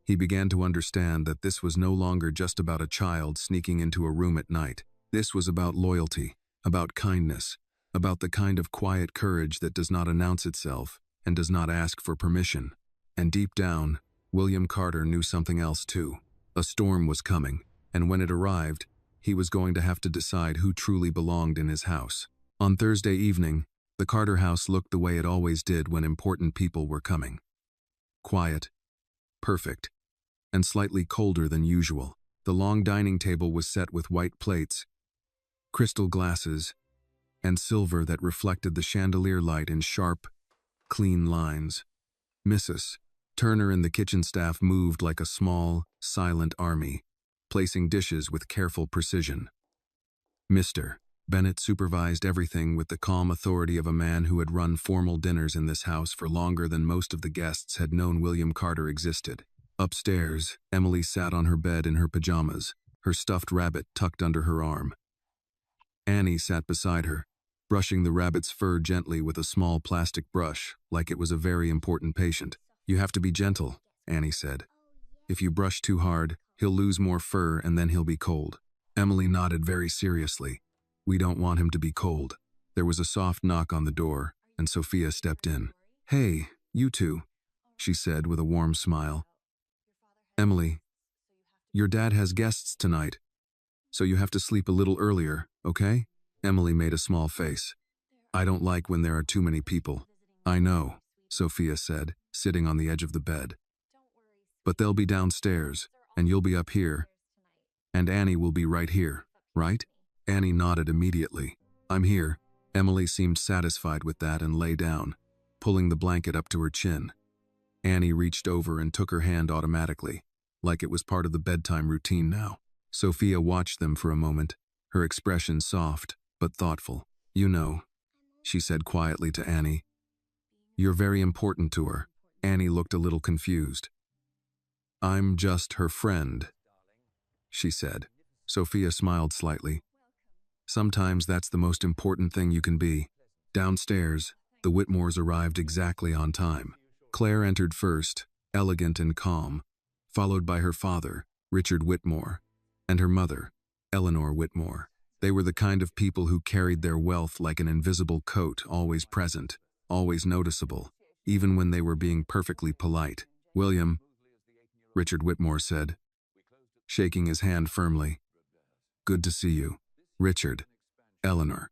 he began to understand that this was no longer just about a child sneaking into a room at night. This was about loyalty, about kindness, about the kind of quiet courage that does not announce itself and does not ask for permission. And deep down, William Carter knew something else too. A storm was coming, and when it arrived, he was going to have to decide who truly belonged in his house. On Thursday evening, the Carter house looked the way it always did when important people were coming. Quiet, perfect, and slightly colder than usual. The long dining table was set with white plates, crystal glasses, and silver that reflected the chandelier light in sharp, clean lines. Mrs. Turner and the kitchen staff moved like a small, silent army, placing dishes with careful precision. Mr. Bennett supervised everything with the calm authority of a man who had run formal dinners in this house for longer than most of the guests had known William Carter existed. Upstairs, Emily sat on her bed in her pajamas, her stuffed rabbit tucked under her arm. Annie sat beside her, brushing the rabbit's fur gently with a small plastic brush, like it was a very important patient. "You have to be gentle," Annie said. "If you brush too hard, he'll lose more fur and then he'll be cold." Emily nodded very seriously. "We don't want him to be cold." There was a soft knock on the door, and Sophia stepped in. "Hey, you two," she said with a warm smile. "Emily, your dad has guests tonight, so you have to sleep a little earlier, okay?" Emily made a small face. "I don't like when there are too many people." "I know," Sophia said, sitting on the edge of the bed. But they'll be downstairs, and you'll be up here, and Annie will be right here, right? Annie nodded immediately. I'm here. Emily seemed satisfied with that and lay down, pulling the blanket up to her chin. Annie reached over and took her hand automatically, like it was part of the bedtime routine now. Sophia watched them for a moment, her expression soft but thoughtful. You know, she said quietly to Annie. You're very important to her. Annie looked a little confused. I'm just her friend, she said. Sophia smiled slightly. Sometimes that's the most important thing you can be. Downstairs, the Whitmores arrived exactly on time. Claire entered first, elegant and calm, followed by her father, Richard Whitmore, and her mother, Eleanor Whitmore. They were the kind of people who carried their wealth like an invisible coat, always present, always noticeable, even when they were being perfectly polite. William, Richard Whitmore said, shaking his hand firmly. Good to see you. Richard. Eleanor.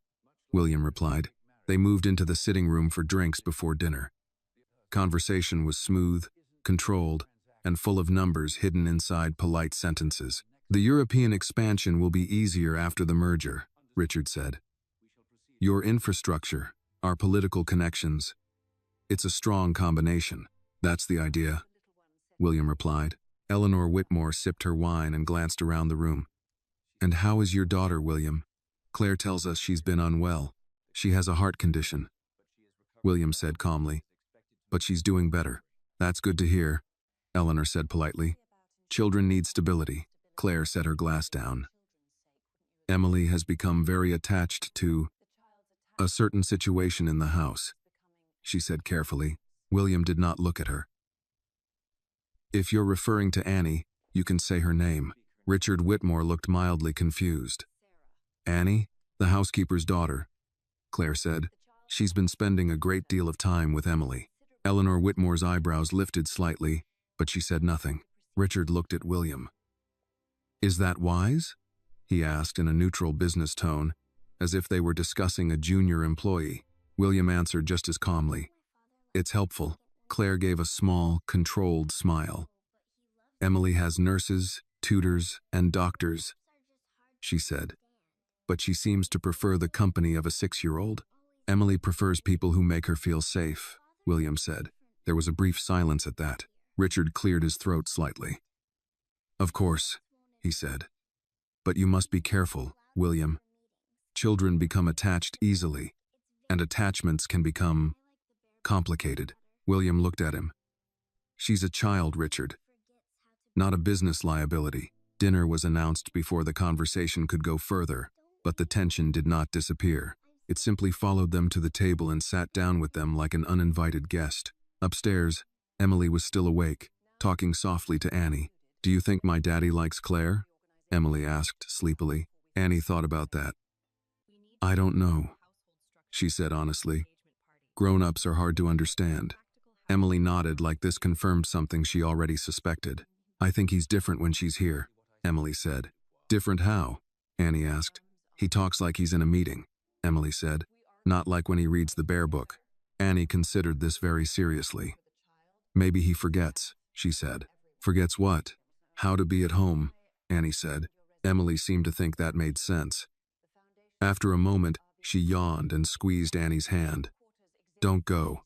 William replied. They moved into the sitting room for drinks before dinner. Conversation was smooth, controlled, and full of numbers hidden inside polite sentences. The European expansion will be easier after the merger, Richard said. Your infrastructure, our political connections. It's a strong combination. That's the idea, William replied. Eleanor Whitmore sipped her wine and glanced around the room. And how is your daughter, William? Claire tells us she's been unwell. She has a heart condition, William said calmly. But she's doing better. That's good to hear, Eleanor said politely. Children need stability. Claire set her glass down. Emily has become very attached to a certain situation in the house, she said carefully. William did not look at her. If you're referring to Annie, you can say her name. Richard Whitmore looked mildly confused. Annie, the housekeeper's daughter, Claire said. She's been spending a great deal of time with Emily. Eleanor Whitmore's eyebrows lifted slightly, but she said nothing. Richard looked at William. Is that wise? He asked in a neutral business tone, as if they were discussing a junior employee. William answered just as calmly. It's helpful. Claire gave a small, controlled smile. Emily has nurses, tutors, and doctors, she said. But she seems to prefer the company of a 6-year-old. Emily prefers people who make her feel safe, William said. There was a brief silence at that. Richard cleared his throat slightly. Of course, he said. But you must be careful, William. Children become attached easily, and attachments can become complicated. William looked at him. She's a child, Richard. Not a business liability. Dinner was announced before the conversation could go further, but the tension did not disappear. It simply followed them to the table and sat down with them like an uninvited guest. Upstairs, Emily was still awake, talking softly to Annie. Do you think my daddy likes Claire? Emily asked sleepily. Annie thought about that. I don't know, she said honestly. Grown-ups are hard to understand. Emily nodded like this confirmed something she already suspected. I think he's different when she's here, Emily said. Different how? Annie asked. He talks like he's in a meeting, Emily said. Not like when he reads the Bear Book. Annie considered this very seriously. Maybe he forgets, she said. Forgets what? How to be at home, Annie said. Emily seemed to think that made sense. After a moment, she yawned and squeezed Annie's hand. Don't go,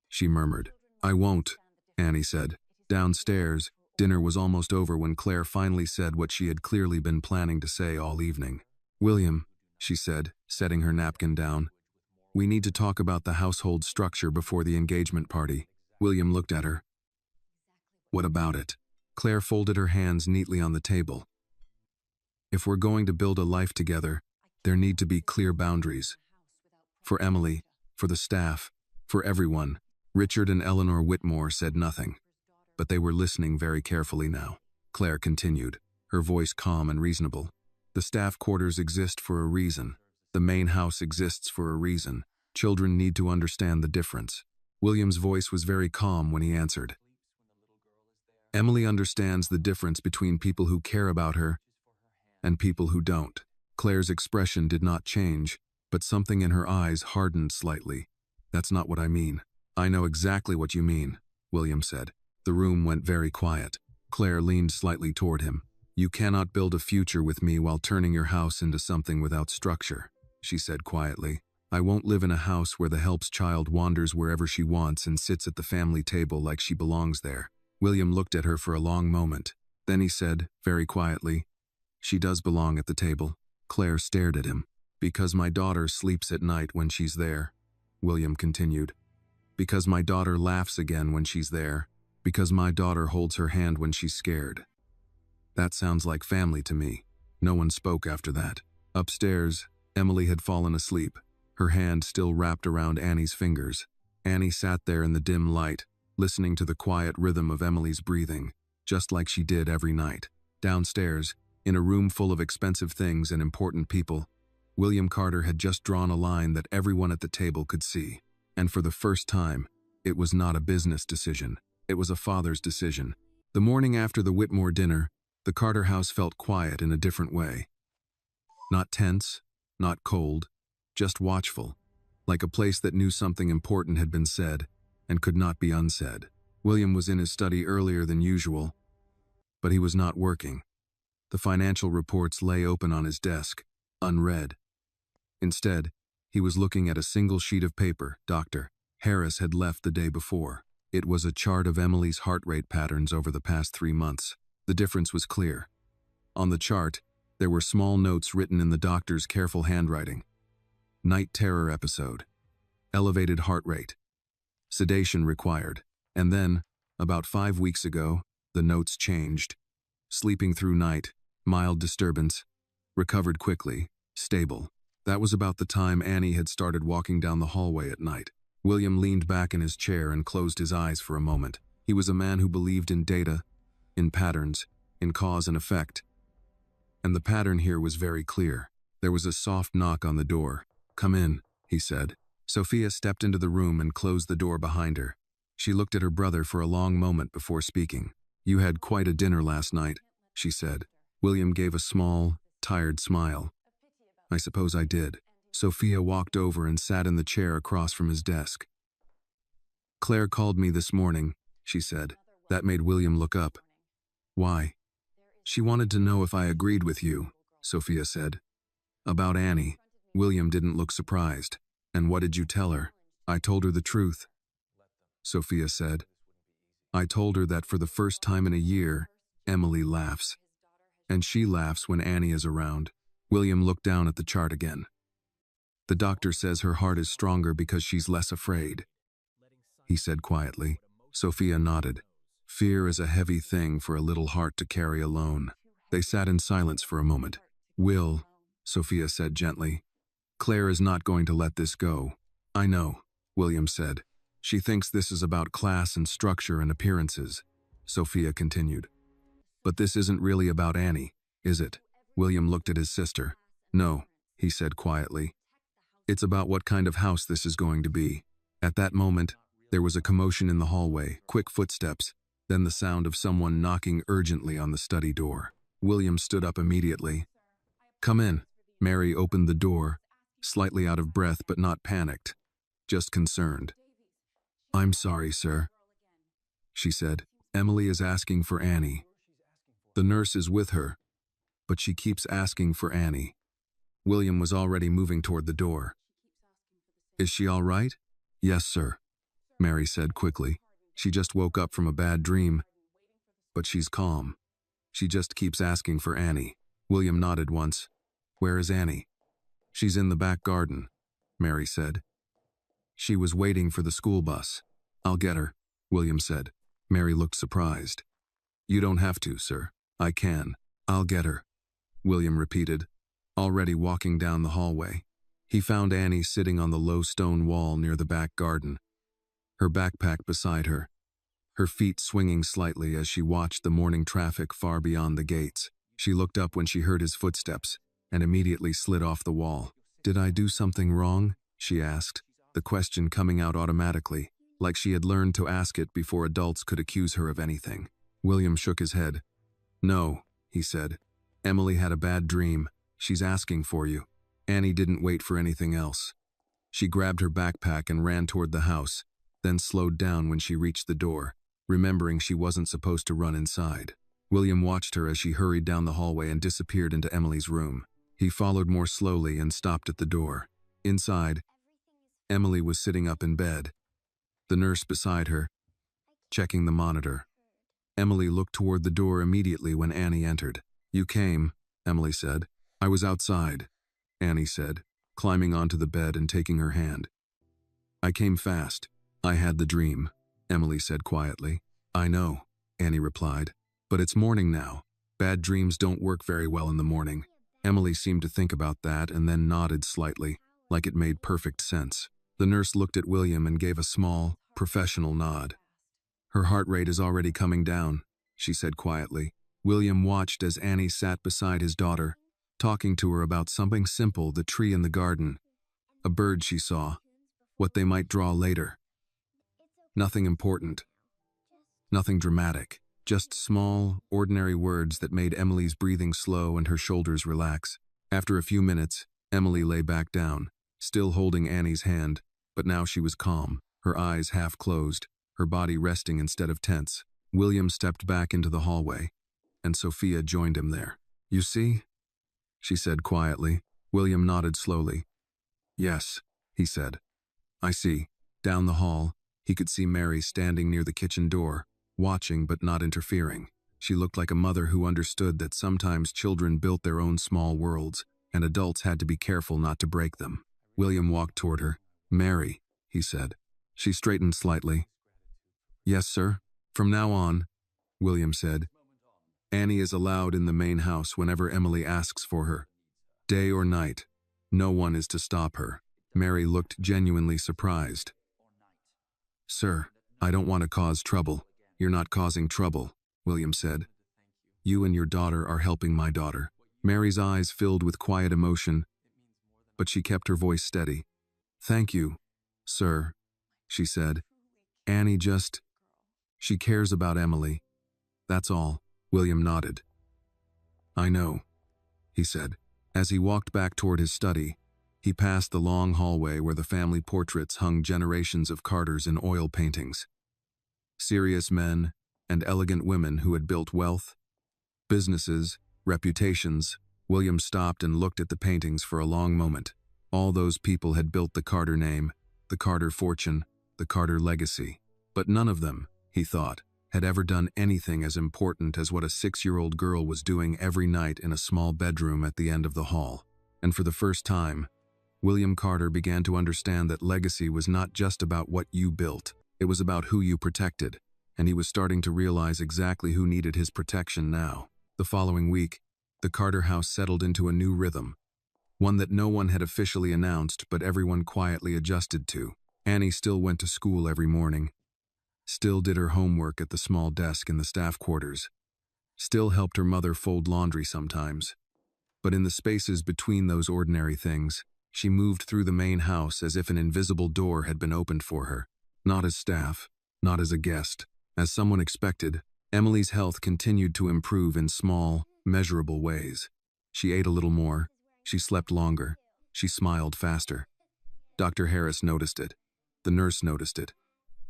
she murmured. I won't, Annie said. Downstairs, dinner was almost over when Claire finally said what she had clearly been planning to say all evening. William, she said, setting her napkin down. We need to talk about the household structure before the engagement party. William looked at her. What about it? Claire folded her hands neatly on the table. If we're going to build a life together, there need to be clear boundaries. For Emily, for the staff, for everyone. Richard and Eleanor Whitmore said nothing, but they were listening very carefully now. Claire continued, her voice calm and reasonable. The staff quarters exist for a reason. The main house exists for a reason. Children need to understand the difference. William's voice was very calm when he answered. Emily understands the difference between people who care about her and people who don't. Claire's expression did not change, but something in her eyes hardened slightly. That's not what I mean. I know exactly what you mean, William said. The room went very quiet. Claire leaned slightly toward him. "You cannot build a future with me while turning your house into something without structure," she said quietly. "I won't live in a house where the help's child wanders wherever she wants and sits at the family table like she belongs there." William looked at her for a long moment. Then he said, very quietly, "She does belong at the table." Claire stared at him. "Because my daughter sleeps at night when she's there," William continued. "Because my daughter laughs again when she's there. Because my daughter holds her hand when she's scared." That sounds like family to me. No one spoke after that. Upstairs, Emily had fallen asleep, her hand still wrapped around Annie's fingers. Annie sat there in the dim light, listening to the quiet rhythm of Emily's breathing, just like she did every night. Downstairs, in a room full of expensive things and important people, William Carter had just drawn a line that everyone at the table could see. And for the first time, it was not a business decision. It was a father's decision. The morning after the Whitmore dinner, the Carter house felt quiet in a different way. Not tense, not cold, just watchful, like a place that knew something important had been said and could not be unsaid. William was in his study earlier than usual, but he was not working. The financial reports lay open on his desk, unread. Instead, he was looking at a single sheet of paper Dr. Harris had left the day before. It was a chart of Emily's heart rate patterns over the past 3 months. The difference was clear. On the chart, there were small notes written in the doctor's careful handwriting. Night terror episode. Elevated heart rate. Sedation required. And then, about 5 weeks ago, the notes changed. Sleeping through night, mild disturbance, recovered quickly, stable. That was about the time Annie had started walking down the hallway at night. William leaned back in his chair and closed his eyes for a moment. He was a man who believed in data, in patterns, in cause and effect. And the pattern here was very clear. There was a soft knock on the door. "Come in," he said. Sophia stepped into the room and closed the door behind her. She looked at her brother for a long moment before speaking. "You had quite a dinner last night," she said. William gave a small, tired smile. "I suppose I did." Sophia walked over and sat in the chair across from his desk. "Claire called me this morning," she said. That made William look up. "Why?" "She wanted to know if I agreed with you," Sophia said. "About Annie." William didn't look surprised. "And what did you tell her?" "I told her the truth," Sophia said. "I told her that for the first time in a year, Emily laughs. And she laughs when Annie is around." William looked down at the chart again. "The doctor says her heart is stronger because she's less afraid," he said quietly. Sophia nodded. "Fear is a heavy thing for a little heart to carry alone." They sat in silence for a moment. "Will," Sophia said gently, "Claire is not going to let this go." "I know," William said. "She thinks this is about class and structure and appearances," Sophia continued. "But this isn't really about Annie, is it?" William looked at his sister. "No," he said quietly. "It's about what kind of house this is going to be." At that moment, there was a commotion in the hallway, quick footsteps, then the sound of someone knocking urgently on the study door. William stood up immediately. "Come in." Mary opened the door, slightly out of breath but not panicked, just concerned. "I'm sorry, sir," she said. "Emily is asking for Annie. The nurse is with her, but she keeps asking for Annie." William was already moving toward the door. "Is she all right?" "Yes, sir," Mary said quickly. "She just woke up from a bad dream, but she's calm. She just keeps asking for Annie." William nodded once. "Where is Annie?" "She's in the back garden," Mary said. "She was waiting for the school bus." "I'll get her," William said. Mary looked surprised. "You don't have to, sir. I can. I'll get her," William repeated, already walking down the hallway. He found Annie sitting on the low stone wall near the back garden, her backpack beside her, her feet swinging slightly as she watched the morning traffic far beyond the gates. She looked up when she heard his footsteps and immediately slid off the wall. "Did I do something wrong?" she asked, the question coming out automatically, like she had learned to ask it before adults could accuse her of anything. William shook his head. "No," he said. "Emily had a bad dream. She's asking for you." Annie didn't wait for anything else. She grabbed her backpack and ran toward the house, then slowed down when she reached the door. remembering she wasn't supposed to run inside. William watched her as she hurried down the hallway and disappeared into Emily's room. He followed more slowly and stopped at the door. Inside, Emily was sitting up in bed, the nurse beside her, checking the monitor. Emily looked toward the door immediately when Annie entered. "You came," Emily said. "I was outside," Annie said, climbing onto the bed and taking her hand. "I came fast. I had the dream," Emily said quietly. "I know," Annie replied. "But it's morning now. Bad dreams don't work very well in the morning." Emily seemed to think about that and then nodded slightly, like it made perfect sense. The nurse looked at William and gave a small, professional nod. "Her heart rate is already coming down," she said quietly. William watched as Annie sat beside his daughter, talking to her about something simple, the tree in the garden, a bird she saw, what they might draw later. Nothing important, nothing dramatic, just small, ordinary words that made Emily's breathing slow and her shoulders relax. After a few minutes, Emily lay back down, still holding Annie's hand, but now she was calm, her eyes half closed, her body resting instead of tense. William stepped back into the hallway, and Sophia joined him there. "You see?" she said quietly. William nodded slowly. "Yes," he said. "I see." Down the hall, he could see Mary standing near the kitchen door, watching but not interfering. She looked like a mother who understood that sometimes children built their own small worlds, and adults had to be careful not to break them. William walked toward her. "Mary," he said. She straightened slightly. "Yes, sir. From now on," William said, "Annie is allowed in the main house whenever Emily asks for her. Day or night, no one is to stop her." Mary looked genuinely surprised. "Sir, I don't want to cause trouble." "You're not causing trouble," William said. "You and your daughter are helping my daughter." Mary's eyes filled with quiet emotion, but she kept her voice steady. "Thank you, sir," she said. "Annie she cares about Emily. That's all." William nodded. "I know," he said. As he walked back toward his study, he passed the long hallway where the family portraits hung generations of Carters in oil paintings. Serious men and elegant women who had built wealth, businesses, reputations. William stopped and looked at the paintings for a long moment. All those people had built the Carter name, the Carter fortune, the Carter legacy. But none of them, he thought, had ever done anything as important as what a 6-year-old girl was doing every night in a small bedroom at the end of the hall. And for the first time, William Carter began to understand that legacy was not just about what you built. It was about who you protected, and he was starting to realize exactly who needed his protection now. The following week, the Carter house settled into a new rhythm, one that no one had officially announced but everyone quietly adjusted to. Annie still went to school every morning, still did her homework at the small desk in the staff quarters, still helped her mother fold laundry sometimes. But in the spaces between those ordinary things, she moved through the main house as if an invisible door had been opened for her. Not as staff, not as a guest. As someone expected, Emily's health continued to improve in small, measurable ways. She ate a little more, she slept longer, she smiled faster. Dr. Harris noticed it. The nurse noticed it.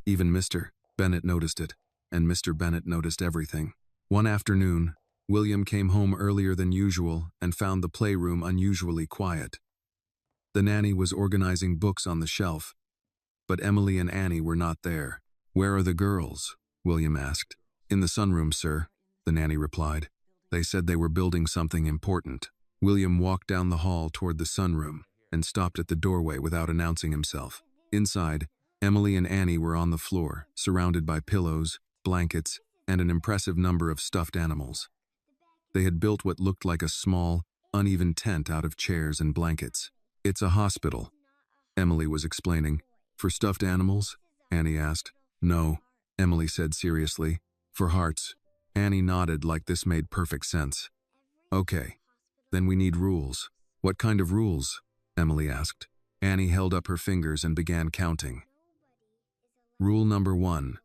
Even Mr. Bennett noticed it, and Mr. Bennett noticed everything. One afternoon, William came home earlier than usual and found the playroom unusually quiet. The nanny was organizing books on the shelf, but Emily and Annie were not there. "Where are the girls?" William asked. "In the sunroom, sir," the nanny replied. "They said they were building something important." William walked down the hall toward the sunroom and stopped at the doorway without announcing himself. Inside, Emily and Annie were on the floor, surrounded by pillows, blankets, and an impressive number of stuffed animals. They had built what looked like a small, uneven tent out of chairs and blankets. "It's a hospital," Emily was explaining. "For stuffed animals?" Annie asked. "No," Emily said seriously. "For hearts." Annie nodded like this made perfect sense. "Okay, then we need rules." "What kind of rules?" Emily asked. Annie held up her fingers and began counting. "Rule number 1.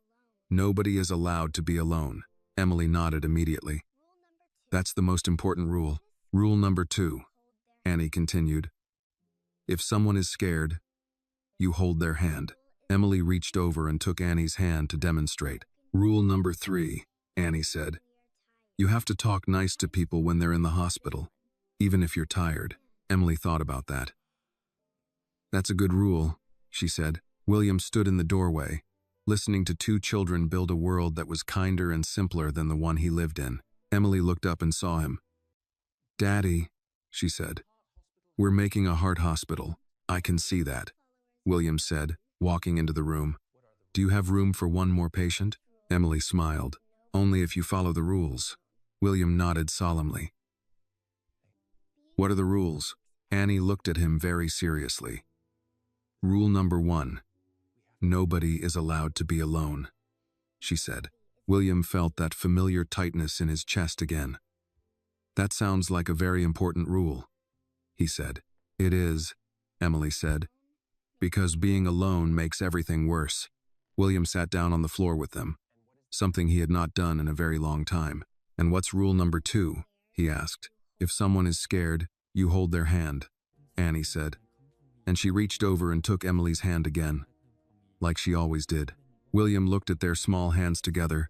Nobody is allowed to be alone." Emily nodded immediately. "That's the most important rule." "Rule number 2, Annie continued. "If someone is scared, you hold their hand." Emily reached over and took Annie's hand to demonstrate. Rule number 3, Annie said. You have to talk nice to people when they're in the hospital, even if you're tired. Emily thought about that. That's a good rule, she said. William stood in the doorway, listening to two children build a world that was kinder and simpler than the one he lived in. Emily looked up and saw him. Daddy, she said. We're making a heart hospital. I can see that, William said, walking into the room. Do you have room for one more patient? Emily smiled. Only if you follow the rules. William nodded solemnly. What are the rules? Annie looked at him very seriously. Rule number 1. Nobody is allowed to be alone, she said. William felt that familiar tightness in his chest again. That sounds like a very important rule, he said. It is, Emily said, because being alone makes everything worse. William sat down on the floor with them, something he had not done in a very long time. And what's rule number 2? He asked. If someone is scared, you hold their hand, Annie said. And she reached over and took Emily's hand again, like she always did. William looked at their small hands together,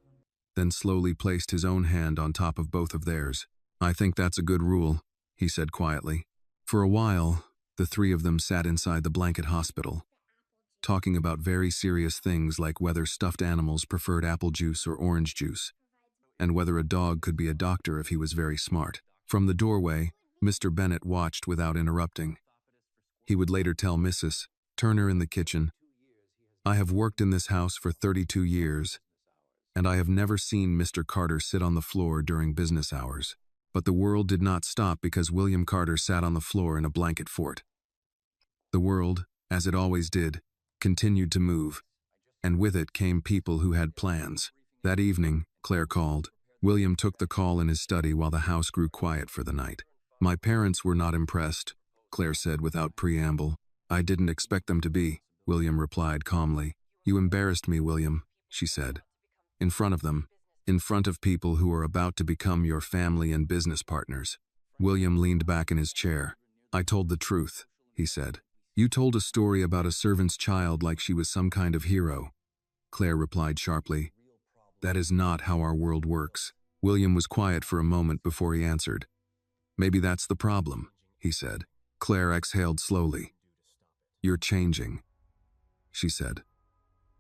then slowly placed his own hand on top of both of theirs. I think that's a good rule, he said quietly. For a while, the three of them sat inside the blanket hospital, talking about very serious things like whether stuffed animals preferred apple juice or orange juice, and whether a dog could be a doctor if he was very smart. From the doorway, Mr. Bennet watched without interrupting. He would later tell Mrs. Turner in the kitchen, I have worked in this house for 32 years, and I have never seen Mr. Carter sit on the floor during business hours. But the world did not stop because William Carter sat on the floor in a blanket fort. The world, as it always did, continued to move, and with it came people who had plans. That evening, Claire called. William took the call in his study while the house grew quiet for the night. My parents were not impressed, Claire said without preamble. I didn't expect them to be, William replied calmly. You embarrassed me, William, she said. In front of them, in front of people who are about to become your family and business partners. William leaned back in his chair. I told the truth, he said. You told a story about a servant's child like she was some kind of hero, Claire replied sharply. That is not how our world works. William was quiet for a moment before he answered. Maybe that's the problem, he said. Claire exhaled slowly. You're changing, she said.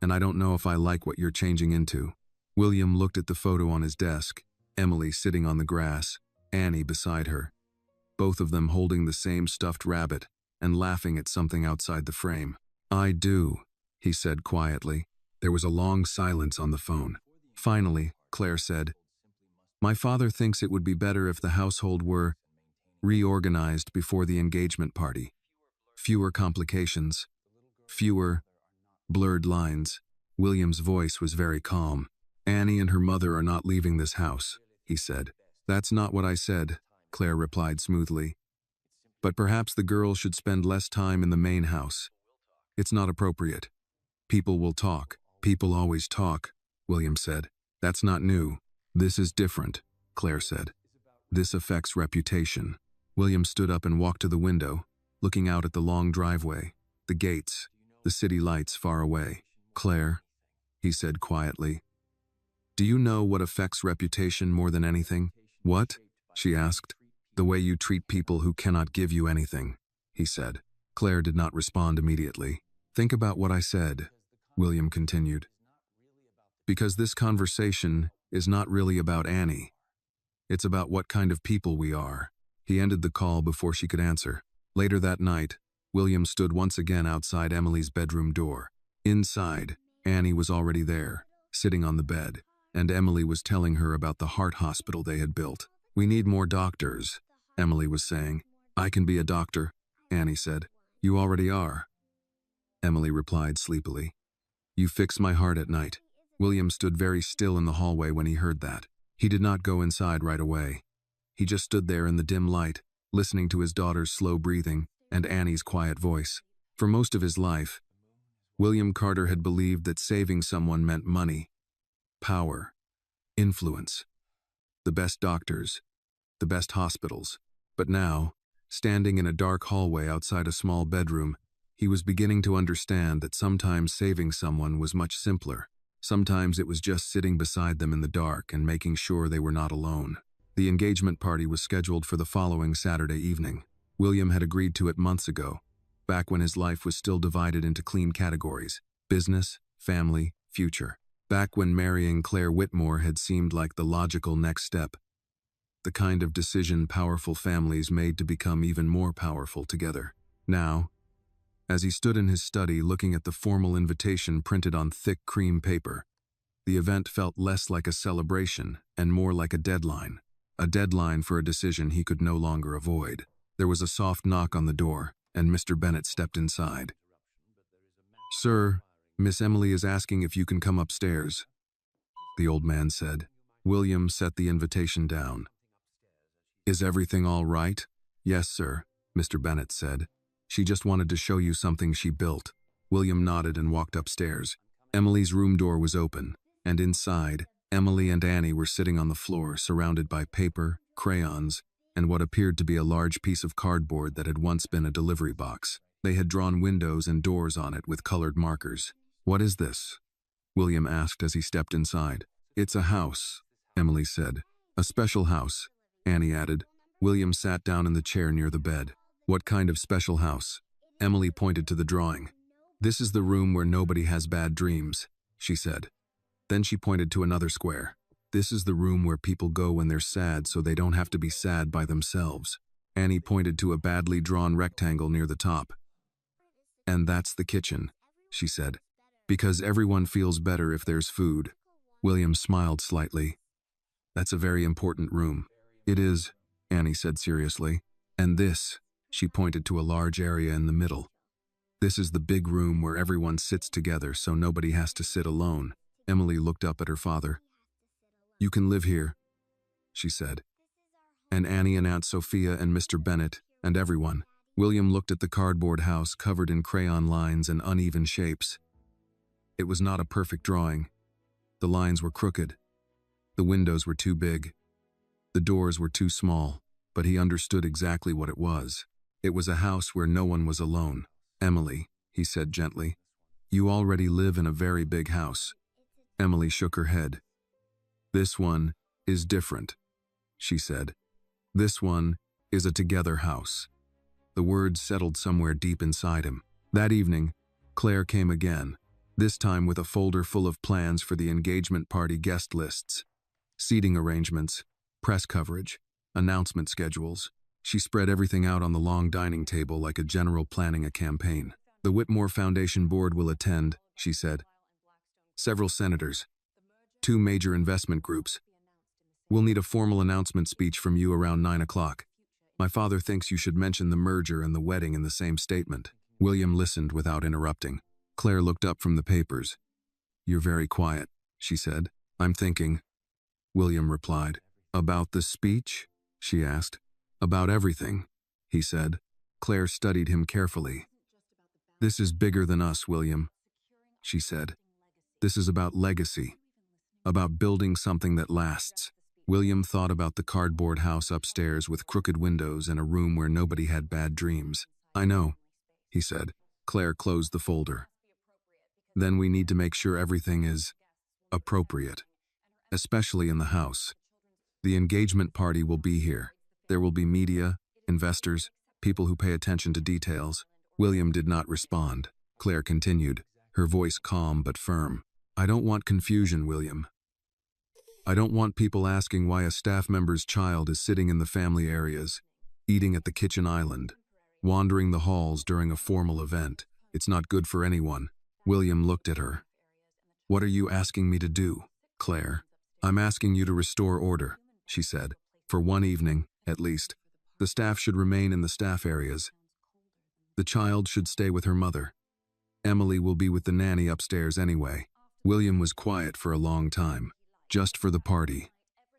And I don't know if I like what you're changing into. William looked at the photo on his desk, Emily sitting on the grass, Annie beside her, both of them holding the same stuffed rabbit and laughing at something outside the frame. I do, he said quietly. There was a long silence on the phone. Finally, Claire said, My father thinks it would be better if the household were reorganized before the engagement party. Fewer complications, fewer blurred lines. William's voice was very calm. Annie and her mother are not leaving this house, he said. That's not what I said, Claire replied smoothly. But perhaps the girls should spend less time in the main house. It's not appropriate. People will talk. People always talk, William said. That's not new. This is different, Claire said. This affects reputation. William stood up and walked to the window, looking out at the long driveway, the gates, the city lights far away. Claire, he said quietly, do you know what affects reputation more than anything? What? She asked. The way you treat people who cannot give you anything, he said. Claire did not respond immediately. Think about what I said, William continued. Because this conversation is not really about Annie. It's about what kind of people we are. He ended the call before she could answer. Later that night, William stood once again outside Emily's bedroom door. Inside, Annie was already there, sitting on the bed, and Emily was telling her about the heart hospital they had built. We need more doctors, Emily was saying. I can be a doctor, Annie said. You already are, Emily replied sleepily. You fix my heart at night. William stood very still in the hallway when he heard that. He did not go inside right away. He just stood there in the dim light, listening to his daughter's slow breathing and Annie's quiet voice. For most of his life, William Carter had believed that saving someone meant money, power, influence, the best doctors, the best hospitals. But now, standing in a dark hallway outside a small bedroom, he was beginning to understand that sometimes saving someone was much simpler. Sometimes it was just sitting beside them in the dark and making sure they were not alone. The engagement party was scheduled for the following Saturday evening. William had agreed to it months ago, back when his life was still divided into clean categories: business, family, future. Back when marrying Claire Whitmore had seemed like the logical next step, the kind of decision powerful families made to become even more powerful together. Now, as he stood in his study looking at the formal invitation printed on thick cream paper, the event felt less like a celebration and more like a deadline for a decision he could no longer avoid. There was a soft knock on the door, and Mr. Bennet stepped inside. "Sir, Miss Emily is asking if you can come upstairs," the old man said. William set the invitation down. "Is everything all right?" "Yes, sir," Mr. Bennet said. "She just wanted to show you something she built." William nodded and walked upstairs. Emily's room door was open, and inside, Emily and Annie were sitting on the floor, surrounded by paper, crayons, and what appeared to be a large piece of cardboard that had once been a delivery box. They had drawn windows and doors on it with colored markers. "What is this?" William asked as he stepped inside. "It's a house," Emily said. "A special house," Annie added. William sat down in the chair near the bed. "What kind of special house?" Emily pointed to the drawing. "This is the room where nobody has bad dreams," she said. Then she pointed to another square. "This is the room where people go when they're sad so they don't have to be sad by themselves." Annie pointed to a badly drawn rectangle near the top. "And that's the kitchen," she said. "Because everyone feels better if there's food." William smiled slightly. "That's a very important room." "It is," Annie said seriously. "And this," she pointed to a large area in the middle. "This is the big room where everyone sits together so nobody has to sit alone." Emily looked up at her father. "You can live here," she said. "And Annie and Aunt Sophia and Mr. Bennet and everyone." William looked at the cardboard house covered in crayon lines and uneven shapes. It was not a perfect drawing. The lines were crooked. The windows were too big. The doors were too small, but he understood exactly what it was. It was a house where no one was alone. "Emily," he said gently, "you already live in a very big house." Emily shook her head. "This one is different," she said. "This one is a together house." The words settled somewhere deep inside him. That evening, Claire came again, this time with a folder full of plans for the engagement party guest lists, seating arrangements, press coverage, announcement schedules. She spread everything out on the long dining table like a general planning a campaign. "The Whitmore Foundation Board will attend," she said. "Several senators, 2 major investment groups. We'll need a formal announcement speech from you around 9 o'clock. My father thinks you should mention the merger and the wedding in the same statement." William listened without interrupting. Claire looked up from the papers. "You're very quiet," she said. "I'm thinking," William replied. "About the speech?" she asked. "About everything," he said. Claire studied him carefully. "This is bigger than us, William," she said. "This is about legacy, about building something that lasts." William thought about the cardboard house upstairs with crooked windows and a room where nobody had bad dreams. "I know," he said. Claire closed the folder. "Then we need to make sure everything is appropriate, especially in the house. The engagement party will be here. There will be media, investors, people who pay attention to details." William did not respond. Claire continued, her voice calm but firm. "I don't want confusion, William. I don't want people asking why a staff member's child is sitting in the family areas, eating at the kitchen island, wandering the halls during a formal event. It's not good for anyone." William looked at her. "What are you asking me to do, Claire?" "I'm asking you to restore order," she said. "For one evening, at least. The staff should remain in the staff areas. The child should stay with her mother. Emily will be with the nanny upstairs anyway." William was quiet for a long time. "Just for the party,"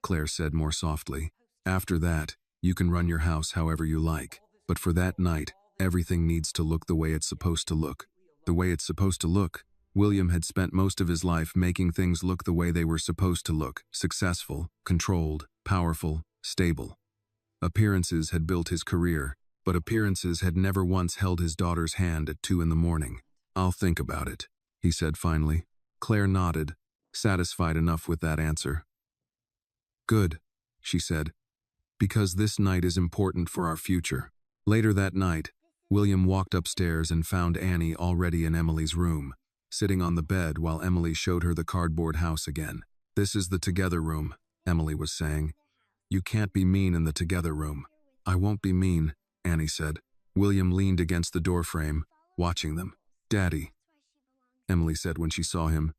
Claire said more softly. "After that, you can run your house however you like. But for that night, everything needs to look the way it's supposed to look." The way it's supposed to look? William had spent most of his life making things look the way they were supposed to look: successful, controlled, powerful, stable. Appearances had built his career, but appearances had never once held his daughter's hand at 2 in the morning. "I'll think about it," he said finally. Claire nodded, satisfied enough with that answer. Good, she said, because this night is important for our future. Later that night, William walked upstairs and found Annie already in Emily's room, sitting on the bed while Emily showed her the cardboard house again. This is the together room, Emily was saying. You can't be mean in the together room. I won't be mean, Annie said. William leaned against the doorframe, watching them. Daddy, Emily said when she saw him.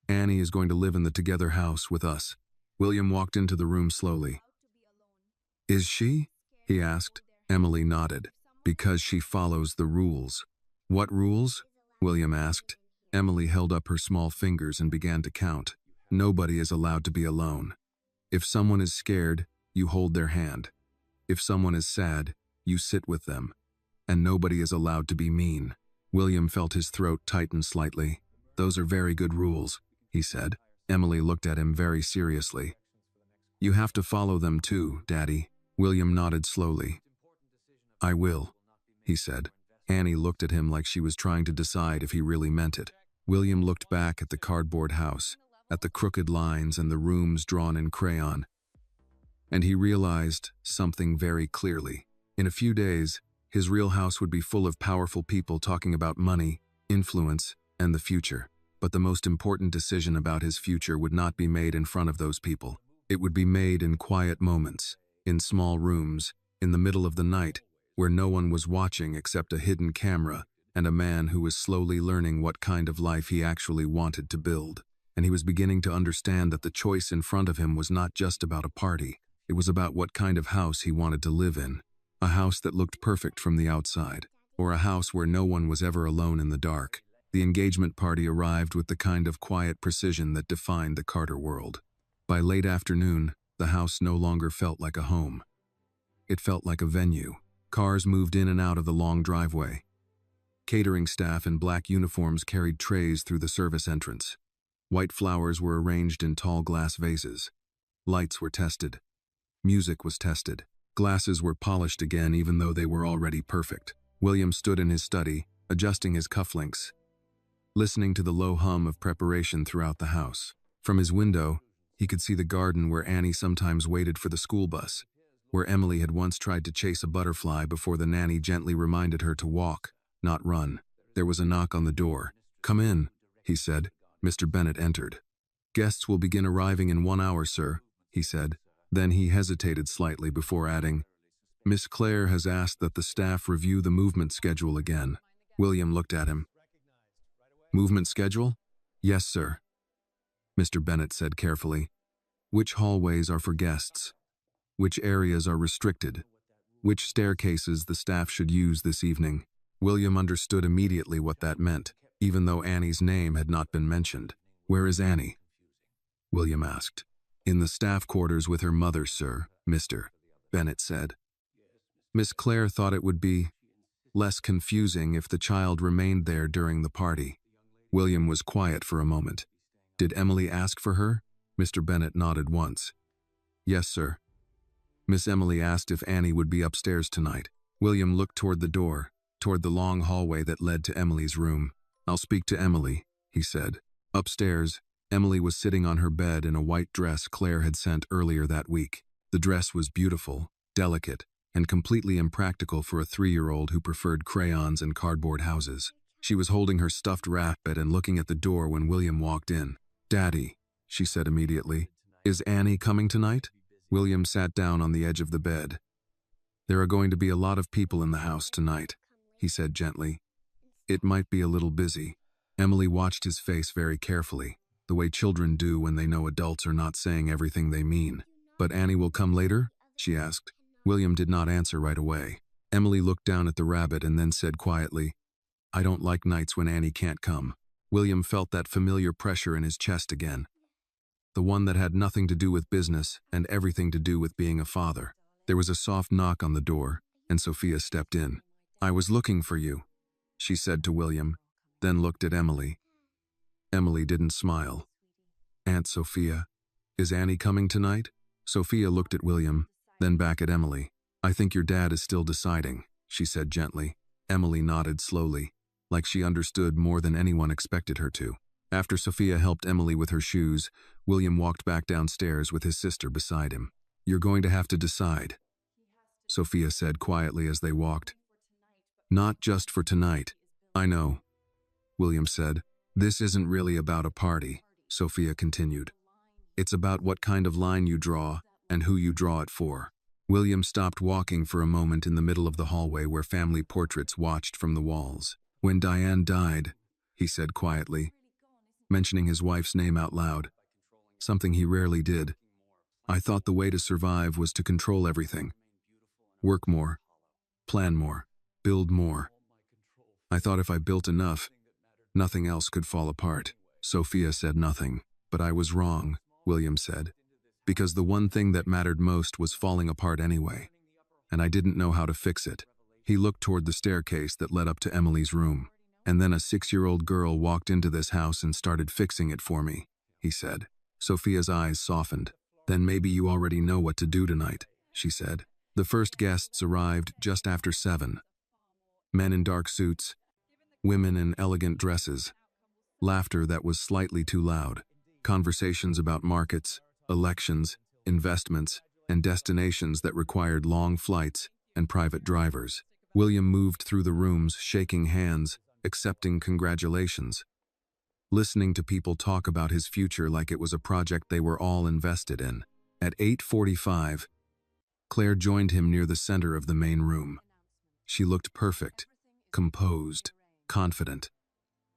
Annie is going to live in the together house with us. William walked into the room slowly. Is she? He asked. Emily nodded. Because she follows the rules. What rules? William asked. Emily held up her small fingers and began to count. Nobody is allowed to be alone. If someone is scared, you hold their hand. If someone is sad, you sit with them. And nobody is allowed to be mean. William felt his throat tighten slightly. Those are very good rules, he said. Emily looked at him very seriously. You have to follow them too, Daddy. William nodded slowly. I will, he said. Annie looked at him like she was trying to decide if he really meant it. William looked back at the cardboard house, at the crooked lines and the rooms drawn in crayon, and he realized something very clearly. In a few days, his real house would be full of powerful people talking about money, influence, and the future. But the most important decision about his future would not be made in front of those people. It would be made in quiet moments, in small rooms, in the middle of the night, where no one was watching except a hidden camera and a man who was slowly learning what kind of life he actually wanted to build. And he was beginning to understand that the choice in front of him was not just about a party. It was about what kind of house he wanted to live in. A house that looked perfect from the outside, or a house where no one was ever alone in the dark. The engagement party arrived with the kind of quiet precision that defined the Carter world. By late afternoon, the house no longer felt like a home. It felt like a venue. Cars moved in and out of the long driveway. Catering staff in black uniforms carried trays through the service entrance. White flowers were arranged in tall glass vases. Lights were tested. Music was tested. Glasses were polished again even though they were already perfect. William stood in his study, adjusting his cufflinks, listening to the low hum of preparation throughout the house. From his window, he could see the garden where Annie sometimes waited for the school bus, where Emily had once tried to chase a butterfly before the nanny gently reminded her to walk, not run. There was a knock on the door. Come in, he said. Mr. Bennett entered. Guests will begin arriving in 1 hour, sir, he said. Then he hesitated slightly before adding, Miss Claire has asked that the staff review the movement schedule again. William looked at him. Movement schedule? Yes, sir, Mr. Bennett said carefully. Which hallways are for guests? Which areas are restricted? Which staircases the staff should use this evening? William understood immediately what that meant, even though Annie's name had not been mentioned. Where is Annie? William asked. In the staff quarters with her mother, sir, Mr. Bennett said. Miss Claire thought it would be less confusing if the child remained there during the party. William was quiet for a moment. Did Emily ask for her? Mr. Bennett nodded once. Yes, sir. Miss Emily asked if Annie would be upstairs tonight. William looked toward the door, toward the long hallway that led to Emily's room. I'll speak to Emily, he said. Upstairs, Emily was sitting on her bed in a white dress Claire had sent earlier that week. The dress was beautiful, delicate, and completely impractical for a 3-year-old who preferred crayons and cardboard houses. She was holding her stuffed rabbit and looking at the door when William walked in. Daddy, she said immediately. Is Annie coming tonight? William sat down on the edge of the bed. There are going to be a lot of people in the house tonight, he said gently. It might be a little busy. Emily watched his face very carefully, the way children do when they know adults are not saying everything they mean. But Annie will come later? She asked. William did not answer right away. Emily looked down at the rabbit and then said quietly, I don't like nights when Annie can't come. William felt that familiar pressure in his chest again. The one that had nothing to do with business and everything to do with being a father. There was a soft knock on the door, and Sophia stepped in. I was looking for you, she said to William, then looked at Emily. Emily didn't smile. Aunt Sophia, is Annie coming tonight? Sophia looked at William, then back at Emily. I think your dad is still deciding, she said gently. Emily nodded slowly, like she understood more than anyone expected her to. After Sophia helped Emily with her shoes, William walked back downstairs with his sister beside him. "You're going to have to decide," Sophia said quietly as they walked. "Not just for tonight." "I know," William said. "This isn't really about a party," Sophia continued. "It's about what kind of line you draw and who you draw it for." William stopped walking for a moment in the middle of the hallway where family portraits watched from the walls. "When Diane died," he said quietly, mentioning his wife's name out loud, something he rarely did, "I thought the way to survive was to control everything. Work more, plan more, build more. I thought if I built enough, nothing else could fall apart." Sophia said nothing. "But I was wrong," William said, "because the one thing that mattered most was falling apart anyway, and I didn't know how to fix it." He looked toward the staircase that led up to Emily's room. "And then a 6-year-old girl walked into this house and started fixing it for me," he said. Sophia's eyes softened. "Then maybe you already know what to do tonight," she said. The first guests arrived just after 7. Men in dark suits, women in elegant dresses, laughter that was slightly too loud, conversations about markets, elections, investments, and destinations that required long flights and private drivers. William moved through the rooms, shaking hands, accepting congratulations, listening to people talk about his future like it was a project they were all invested in. At 8:45, Claire joined him near the center of the main room. She looked perfect, composed, confident,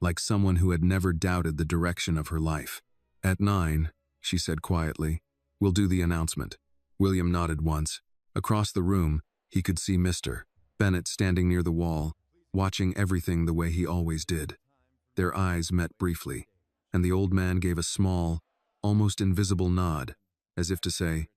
like someone who had never doubted the direction of her life. "At 9, she said quietly, "we'll do the announcement." William nodded once. Across the room, he could see Mr. Bennett standing near the wall, watching everything the way he always did. Their eyes met briefly, and the old man gave a small, almost invisible nod, as if to say,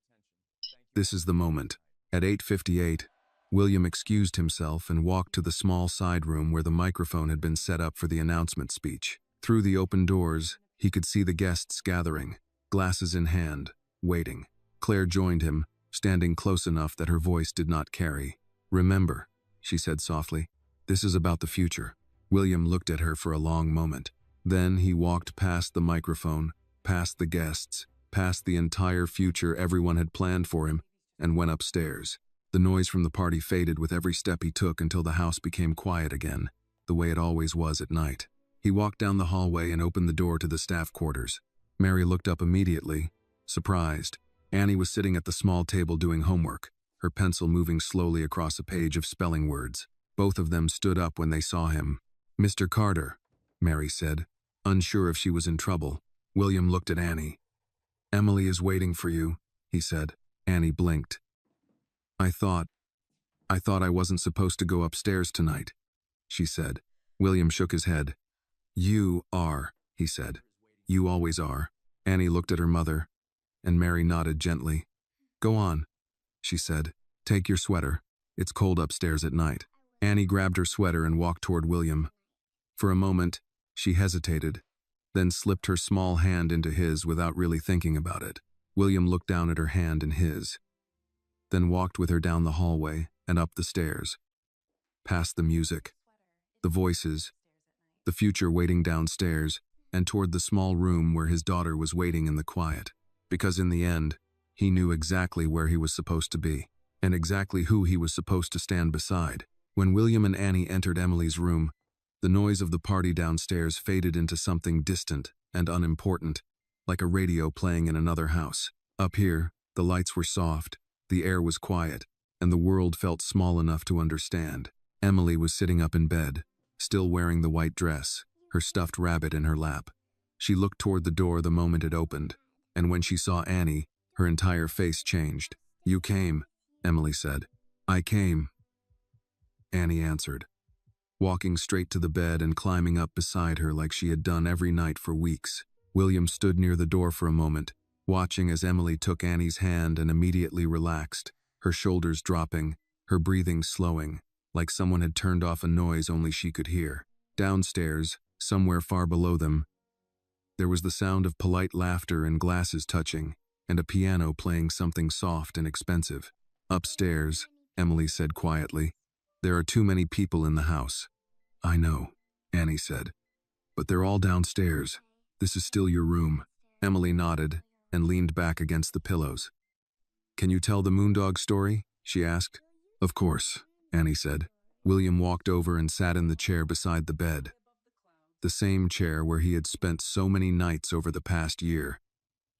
"This is the moment." At 8:58, William excused himself and walked to the small side room where the microphone had been set up for the announcement speech. Through the open doors, he could see the guests gathering, glasses in hand, waiting. Claire joined him, standing close enough that her voice did not carry. "Remember," she said softly, "this is about the future." William looked at her for a long moment. Then he walked past the microphone, past the guests, past the entire future everyone had planned for him, and went upstairs. The noise from the party faded with every step he took until the house became quiet again, the way it always was at night. He walked down the hallway and opened the door to the staff quarters. Mary looked up immediately, surprised. Annie was sitting at the small table doing homework, her pencil moving slowly across a page of spelling words. Both of them stood up when they saw him. "Mr. Carter," Mary said, unsure if she was in trouble. William looked at Annie. "Emily is waiting for you," he said. Annie blinked. I thought I wasn't supposed to go upstairs tonight," she said. William shook his head. "You are," he said. "You always are." Annie looked at her mother, and Mary nodded gently. "Go on," she said. "Take your sweater. It's cold upstairs at night." Annie grabbed her sweater and walked toward William. For a moment, she hesitated, then slipped her small hand into his without really thinking about it. William looked down at her hand in his, then walked with her down the hallway and up the stairs, past the music, the voices, the future waiting downstairs, and toward the small room where his daughter was waiting in the quiet. Because in the end, he knew exactly where he was supposed to be, and exactly who he was supposed to stand beside. When William and Annie entered Emily's room, the noise of the party downstairs faded into something distant and unimportant, like a radio playing in another house. Up here, the lights were soft, the air was quiet, and the world felt small enough to understand. Emily was sitting up in bed, still wearing the white dress, her stuffed rabbit in her lap. She looked toward the door the moment it opened, and when she saw Annie, her entire face changed. "You came," Emily said. "I came," Annie answered, walking straight to the bed and climbing up beside her like she had done every night for weeks. William stood near the door for a moment, watching as Emily took Annie's hand and immediately relaxed, her shoulders dropping, her breathing slowing, like someone had turned off a noise only she could hear. Downstairs, somewhere far below them, there was the sound of polite laughter and glasses touching, and a piano playing something soft and expensive. "Upstairs," Emily said quietly. "There are too many people in the house." "I know," Annie said. "But they're all downstairs." This is still your room. Emily nodded and leaned back against the pillows. Can you tell the Moondog story? She asked. Of course, Annie said. William walked over and sat in the chair beside the bed. The same chair where he had spent so many nights over the past year.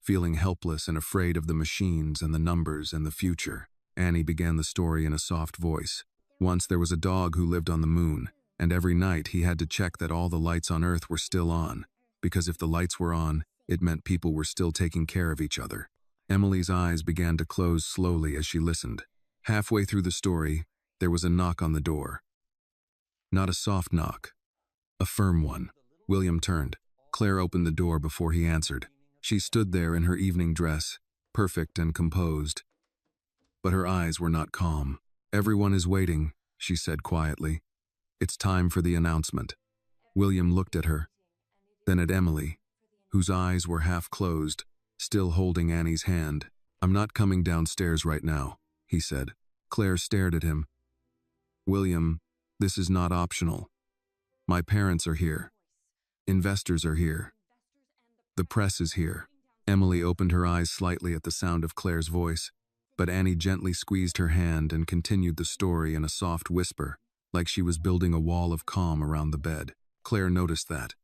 Feeling helpless and afraid of the machines and the numbers and the future, Annie began the story in a soft voice. Once there was a dog who lived on the moon, and every night he had to check that all the lights on Earth were still on, because if the lights were on, it meant people were still taking care of each other. Emily's eyes began to close slowly as she listened. Halfway through the story, there was a knock on the door. Not a soft knock, a firm one. William turned. Claire opened the door before he answered. She stood there in her evening dress, perfect and composed. But her eyes were not calm. Everyone is waiting, she said quietly. It's time for the announcement. William looked at her, then at Emily, whose eyes were half closed, still holding Annie's hand. I'm not coming downstairs right now, he said. Claire stared at him. William, this is not optional. My parents are here. Investors are here. The press is here. Emily opened her eyes slightly at the sound of Claire's voice, but Annie gently squeezed her hand and continued the story in a soft whisper, like she was building a wall of calm around the bed. Claire noticed that.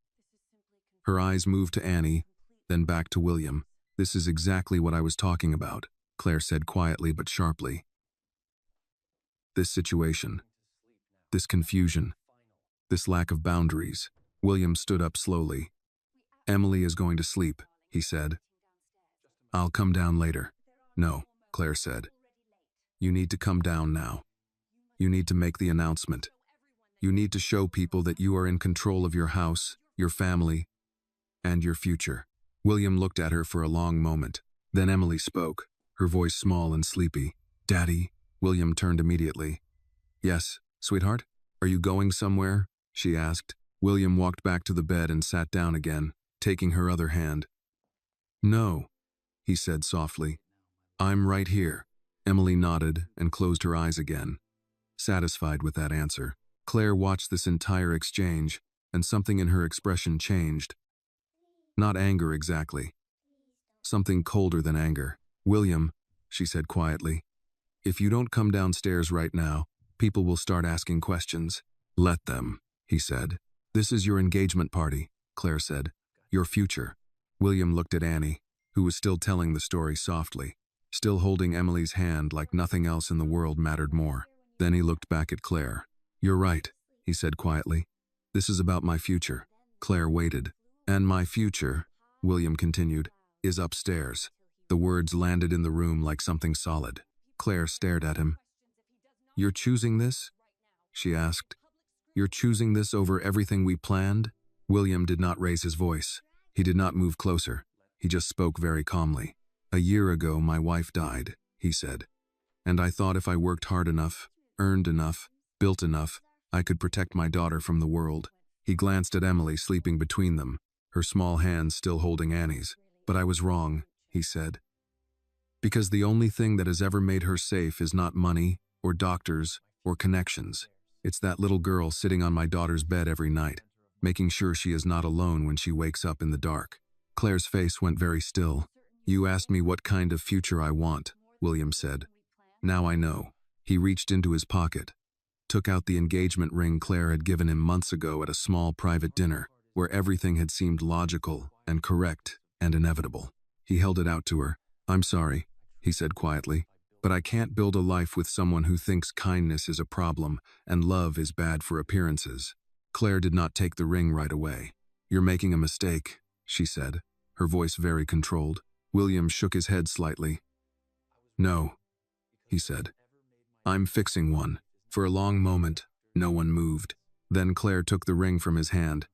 Her eyes moved to Annie, then back to William. This is exactly what I was talking about, Claire said quietly but sharply. This situation, this confusion, this lack of boundaries. William stood up slowly. Emily is going to sleep, he said. I'll come down later. No, Claire said. You need to come down now. You need to make the announcement. You need to show people that you are in control of your house, your family, and your future. William looked at her for a long moment. Then Emily spoke, her voice small and sleepy. Daddy? William turned immediately. Yes, sweetheart? Are you going somewhere? She asked. William walked back to the bed and sat down again, taking her other hand. No, he said softly. I'm right here. Emily nodded and closed her eyes again, satisfied with that answer. Claire watched this entire exchange, and something in her expression changed. Not anger exactly. Something colder than anger. William, she said quietly, if you don't come downstairs right now, people will start asking questions. Let them, he said. This is your engagement party, Claire said. Your future. William looked at Annie, who was still telling the story softly, still holding Emily's hand like nothing else in the world mattered more. Then he looked back at Claire. You're right, he said quietly. This is about my future. Claire waited. And my future, William continued, is upstairs. The words landed in the room like something solid. Claire stared at him. You're choosing this? She asked. You're choosing this over everything we planned? William did not raise his voice. He did not move closer. He just spoke very calmly. A year ago, my wife died, he said. And I thought if I worked hard enough, earned enough, built enough, I could protect my daughter from the world. He glanced at Emily sleeping between them, her small hands still holding Annie's. But I was wrong, he said. Because the only thing that has ever made her safe is not money, or doctors, or connections. It's that little girl sitting on my daughter's bed every night, making sure she is not alone when she wakes up in the dark. Claire's face went very still. You asked me what kind of future I want, William said. Now I know. He reached into his pocket, took out the engagement ring Claire had given him months ago at a small private dinner, where everything had seemed logical and correct and inevitable. He held it out to her. I'm sorry, he said quietly, but I can't build a life with someone who thinks kindness is a problem and love is bad for appearances. Claire did not take the ring right away. You're making a mistake, she said, her voice very controlled. William shook his head slightly. No, he said. I'm fixing one. For a long moment, no one moved. Then Claire took the ring from his hand.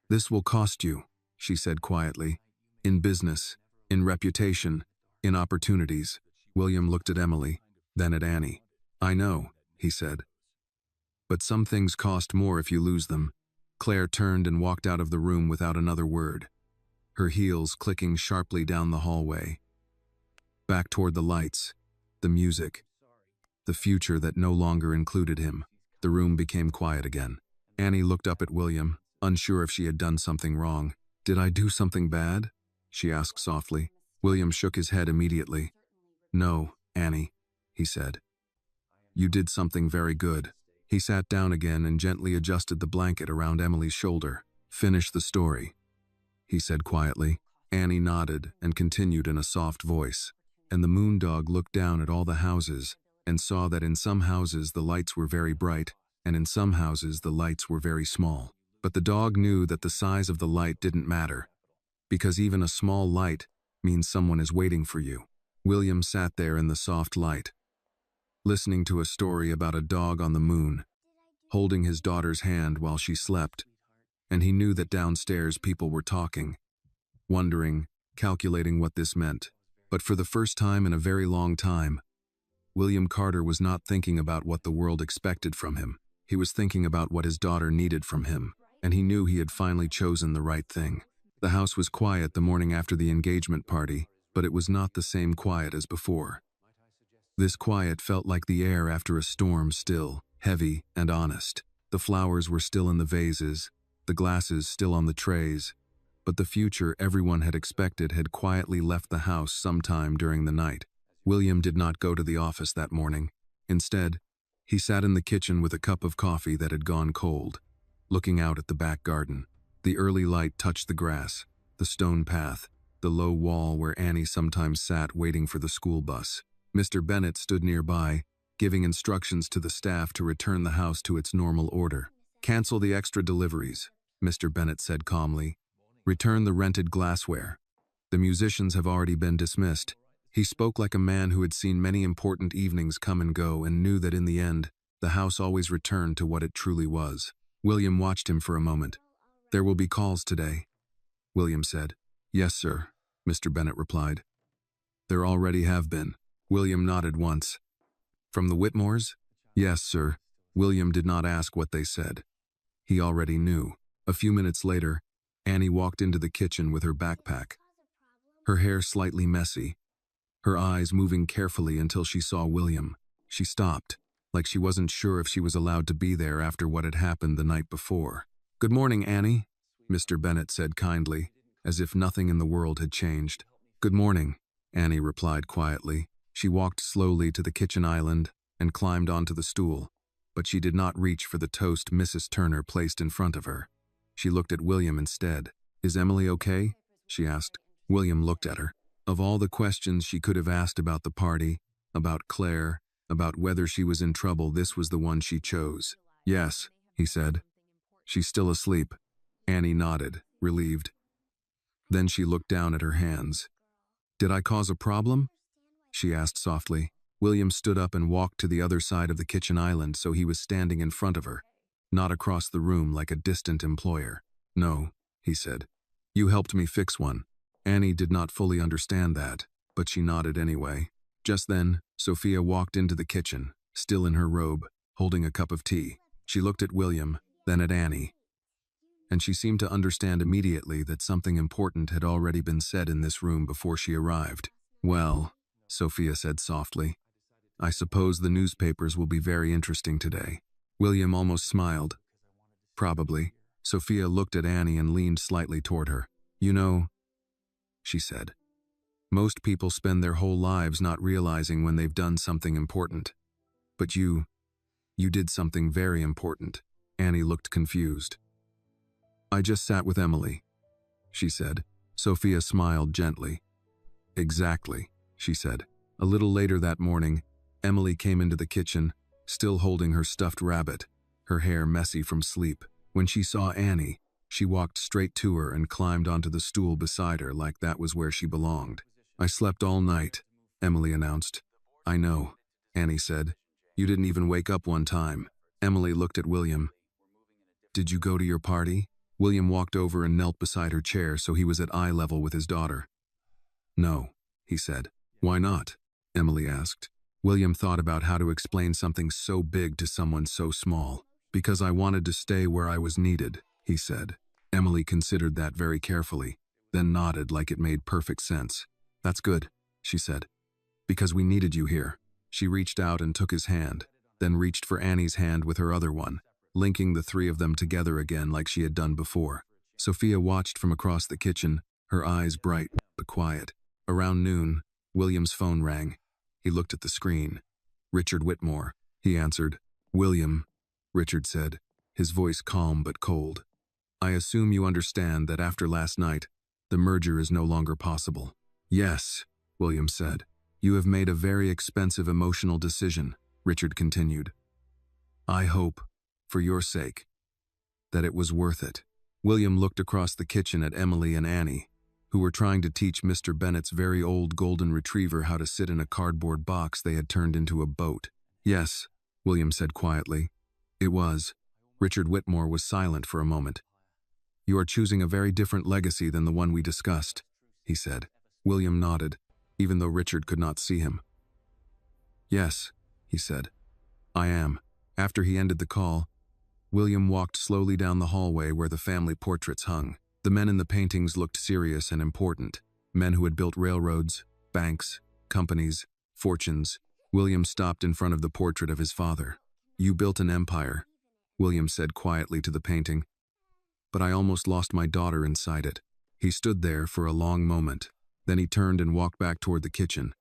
This will cost you, she said quietly. In business, in reputation, in opportunities. William looked at Emily, then at Annie. I know, he said. But some things cost more if you lose them. Claire turned and walked out of the room without another word, her heels clicking sharply down the hallway. Back toward the lights, the music, the future that no longer included him. The room became quiet again. Annie looked up at William, unsure if she had done something wrong. Did I do something bad? She asked softly. William shook his head immediately. No, Annie, he said. You did something very good. He sat down again and gently adjusted the blanket around Emily's shoulder. Finish the story, he said quietly. Annie nodded and continued in a soft voice. And the moondog looked down at all the houses and saw that in some houses the lights were very bright, and in some houses the lights were very small. But the dog knew that the size of the light didn't matter, because even a small light means someone is waiting for you. William sat there in the soft light, listening to a story about a dog on the moon, holding his daughter's hand while she slept, and he knew that downstairs people were talking, wondering, calculating what this meant. But for the first time in a very long time, William Carter was not thinking about what the world expected from him. He was thinking about what his daughter needed from him, and he knew he had finally chosen the right thing. The house was quiet the morning after the engagement party, but it was not the same quiet as before. This quiet felt like the air after a storm, still, heavy, and honest. The flowers were still in the vases, the glasses still on the trays, but the future everyone had expected had quietly left the house sometime during the night. William did not go to the office that morning. Instead, he sat in the kitchen with a cup of coffee that had gone cold, looking out at the back garden. The early light touched the grass, the stone path, the low wall where Annie sometimes sat waiting for the school bus. Mr. Bennett stood nearby, giving instructions to the staff to return the house to its normal order. Cancel the extra deliveries, Mr. Bennett said calmly. Return the rented glassware. The musicians have already been dismissed. He spoke like a man who had seen many important evenings come and go and knew that in the end, the house always returned to what it truly was. William watched him for a moment. There will be calls today, William said. Yes, sir, Mr. Bennett replied. There already have been. William nodded once. From the Whitmores? Yes, sir. William did not ask what they said. He already knew. A few minutes later, Annie walked into the kitchen with her backpack, her hair slightly messy, her eyes moving carefully until she saw William. She stopped, like she wasn't sure if she was allowed to be there after what had happened the night before. Good morning, Annie, Mr. Bennett said kindly, as if nothing in the world had changed. Good morning, Annie replied quietly. She walked slowly to the kitchen island and climbed onto the stool, but she did not reach for the toast Mrs. Turner placed in front of her. She looked at William instead. Is Emily okay? She asked. William looked at her. Of all the questions she could have asked about the party, about Claire, about whether she was in trouble, this was the one she chose. Yes, he said. She's still asleep. Annie nodded, relieved. Then she looked down at her hands. Did I cause a problem? She asked softly. William stood up and walked to the other side of the kitchen island, so he was standing in front of her, not across the room like a distant employer. No, he said. You helped me fix one. Annie did not fully understand that, but she nodded anyway. Just then, Sophia walked into the kitchen, still in her robe, holding a cup of tea. She looked at William, then at Annie, and she seemed to understand immediately that something important had already been said in this room before she arrived. Well, Sophia said softly, I suppose the newspapers will be very interesting today. William almost smiled. Probably. Sophia looked at Annie and leaned slightly toward her. You know, she said, most people spend their whole lives not realizing when they've done something important. But you did something very important. Annie looked confused. I just sat with Emily, she said. Sophia smiled gently. Exactly, she said. A little later that morning, Emily came into the kitchen, still holding her stuffed rabbit, her hair messy from sleep. When she saw Annie, she walked straight to her and climbed onto the stool beside her like that was where she belonged. I slept all night, Emily announced. I know, Annie said. You didn't even wake up one time. Emily looked at William. Did you go to your party? William walked over and knelt beside her chair so he was at eye level with his daughter. No, he said. Why not? Emily asked. William thought about how to explain something so big to someone so small. Because I wanted to stay where I was needed, he said. Emily considered that very carefully, then nodded like it made perfect sense. That's good, she said. Because we needed you here. She reached out and took his hand, then reached for Annie's hand with her other one, linking the three of them together again like she had done before. Sophia watched from across the kitchen, her eyes bright but quiet. Around noon, William's phone rang. He looked at the screen. "Richard Whitmore," he answered. "William," Richard said, his voice calm but cold. "I assume you understand that after last night, the merger is no longer possible." "Yes," William said. "You have made a very expensive emotional decision," Richard continued. "I hope, for your sake, that it was worth it." William looked across the kitchen at Emily and Annie, who were trying to teach Mr. Bennet's very old golden retriever how to sit in a cardboard box they had turned into a boat. "Yes," William said quietly. "It was." Richard Whitmore was silent for a moment. "You are choosing a very different legacy than the one we discussed," he said. William nodded, even though Richard could not see him. "Yes," he said. "I am." After he ended the call, William walked slowly down the hallway where the family portraits hung. The men in the paintings looked serious and important. Men who had built railroads, banks, companies, fortunes. William stopped in front of the portrait of his father. "You built an empire," William said quietly to the painting. "But I almost lost my daughter inside it." He stood there for a long moment. Then he turned and walked back toward the kitchen,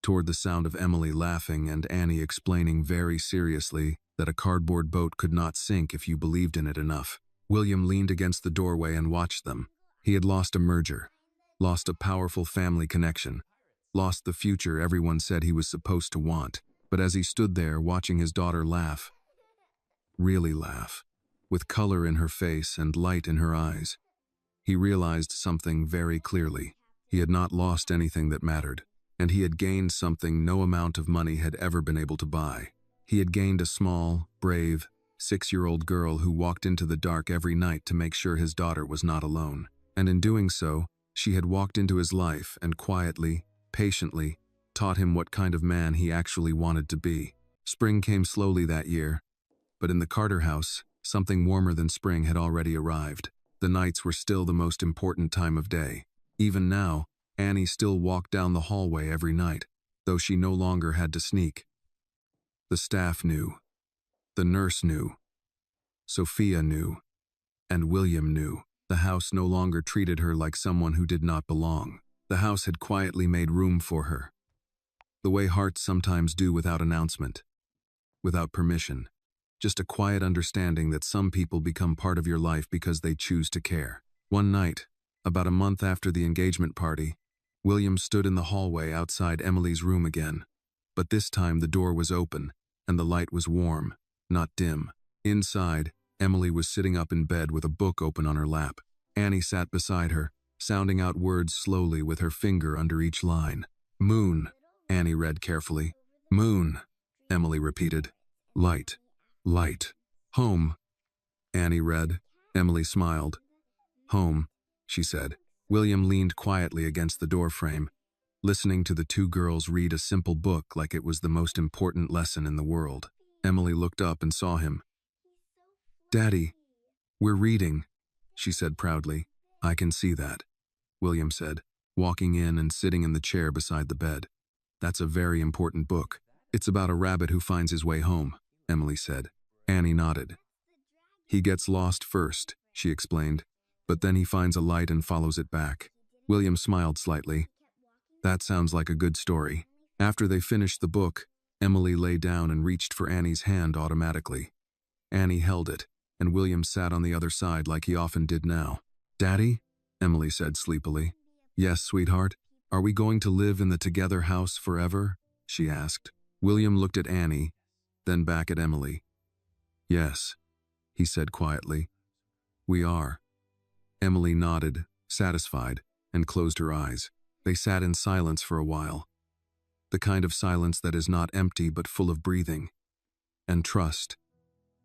toward the sound of Emily laughing and Annie explaining very seriously that a cardboard boat could not sink if you believed in it enough. William leaned against the doorway and watched them. He had lost a merger, lost a powerful family connection, lost the future everyone said he was supposed to want. But as he stood there watching his daughter laugh, really laugh, with color in her face and light in her eyes, he realized something very clearly. He had not lost anything that mattered, and he had gained something no amount of money had ever been able to buy. He had gained a small, brave, 6-year-old girl who walked into the dark every night to make sure his daughter was not alone. And in doing so, she had walked into his life and quietly, patiently, taught him what kind of man he actually wanted to be. Spring came slowly that year, but in the Carter house, something warmer than spring had already arrived. The nights were still the most important time of day. Even now, Annie still walked down the hallway every night, though she no longer had to sneak. The staff knew. The nurse knew. Sophia knew. And William knew. The house no longer treated her like someone who did not belong. The house had quietly made room for her, the way hearts sometimes do without announcement, without permission. Just a quiet understanding that some people become part of your life because they choose to care. One night, about a month after the engagement party, William stood in the hallway outside Emily's room again. But this time the door was open, and the light was warm, not dim. Inside, Emily was sitting up in bed with a book open on her lap. Annie sat beside her, sounding out words slowly with her finger under each line. "Moon," Annie read carefully. "Moon," Emily repeated. "Light. Light. Home," Annie read. Emily smiled. "Home," she said. William leaned quietly against the doorframe, listening to the two girls read a simple book like it was the most important lesson in the world. Emily looked up and saw him. "Daddy, we're reading," she said proudly. "I can see that," William said, walking in and sitting in the chair beside the bed. "That's a very important book. It's about a rabbit who finds his way home," Emily said. Annie nodded. "He gets lost first," she explained, "but then he finds a light and follows it back." William smiled slightly. "That sounds like a good story." After they finished the book, Emily lay down and reached for Annie's hand automatically. Annie held it, and William sat on the other side like he often did now. "Daddy?" Emily said sleepily. "Yes, sweetheart. Are we going to live in the together house forever?" she asked. William looked at Annie, then back at Emily. "Yes," he said quietly. "We are." Emily nodded, satisfied, and closed her eyes. They sat in silence for a while. The kind of silence that is not empty but full of breathing, and trust,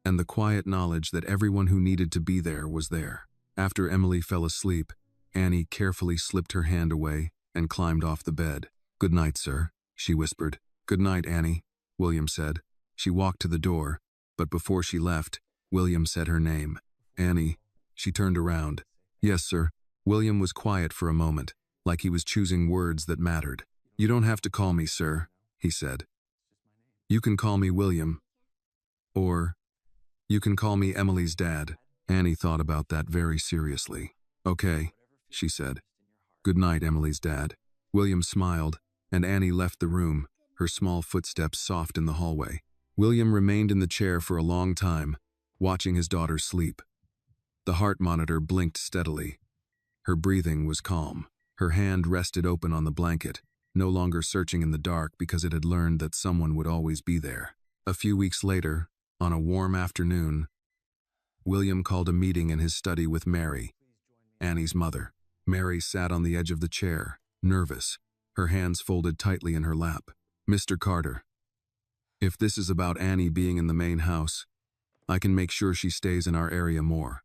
and the quiet knowledge that everyone who needed to be there was there. After Emily fell asleep, Annie carefully slipped her hand away and climbed off the bed. "Good night, sir," she whispered. "Good night, Annie," William said. She walked to the door, but before she left, William said her name. "Annie." She turned around. "Yes, sir." William was quiet for a moment, like he was choosing words that mattered. "You don't have to call me sir," he said. "You can call me William. Or, you can call me Emily's dad." Annie thought about that very seriously. Okay, she said. Good night, Emily's dad. William smiled, and Annie left the room, her small footsteps soft in the hallway. William remained in the chair for a long time, watching his daughter sleep. The heart monitor blinked steadily. Her breathing was calm. Her hand rested open on the blanket, no longer searching in the dark because it had learned that someone would always be there. A few weeks later, on a warm afternoon, William called a meeting in his study with Mary, Annie's mother. Mary sat on the edge of the chair, nervous, her hands folded tightly in her lap. Mr. Carter, if this is about Annie being in the main house, I can make sure she stays in our area more.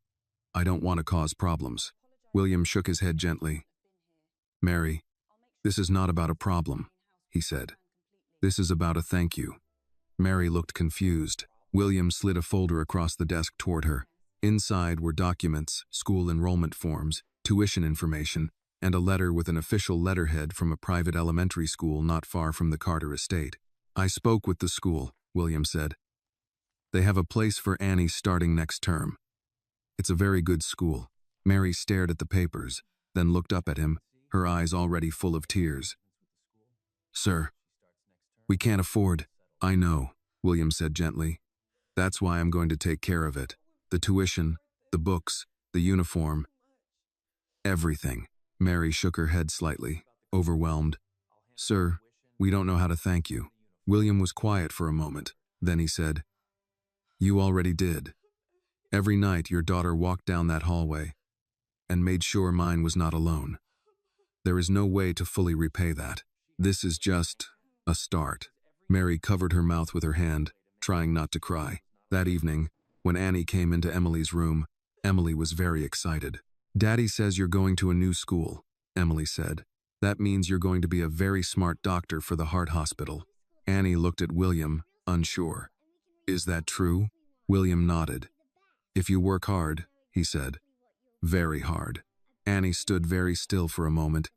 I don't want to cause problems. William shook his head gently. Mary, this is not about a problem, he said. This is about a thank you. Mary looked confused. William slid a folder across the desk toward her. Inside were documents, school enrollment forms, tuition information, and a letter with an official letterhead from a private elementary school not far from the Carter estate. I spoke with the school, William said. They have a place for Annie starting next term. It's a very good school. Mary stared at the papers, then looked up at him, her eyes already full of tears. Sir, we can't afford. I know, William said gently. That's why I'm going to take care of it. The tuition, the books, the uniform, everything. Mary shook her head slightly, overwhelmed. Sir, we don't know how to thank you. William was quiet for a moment. Then he said, You already did. Every night your daughter walked down that hallway and made sure mine was not alone. There is no way to fully repay that. This is just a start. Mary covered her mouth with her hand, trying not to cry. That evening, when Annie came into Emily's room, Emily was very excited. Daddy says you're going to a new school, Emily said. That means you're going to be a very smart doctor for the heart hospital. Annie looked at William, unsure. Is that true? William nodded. If you work hard, he said. Very hard. Annie stood very still for a moment.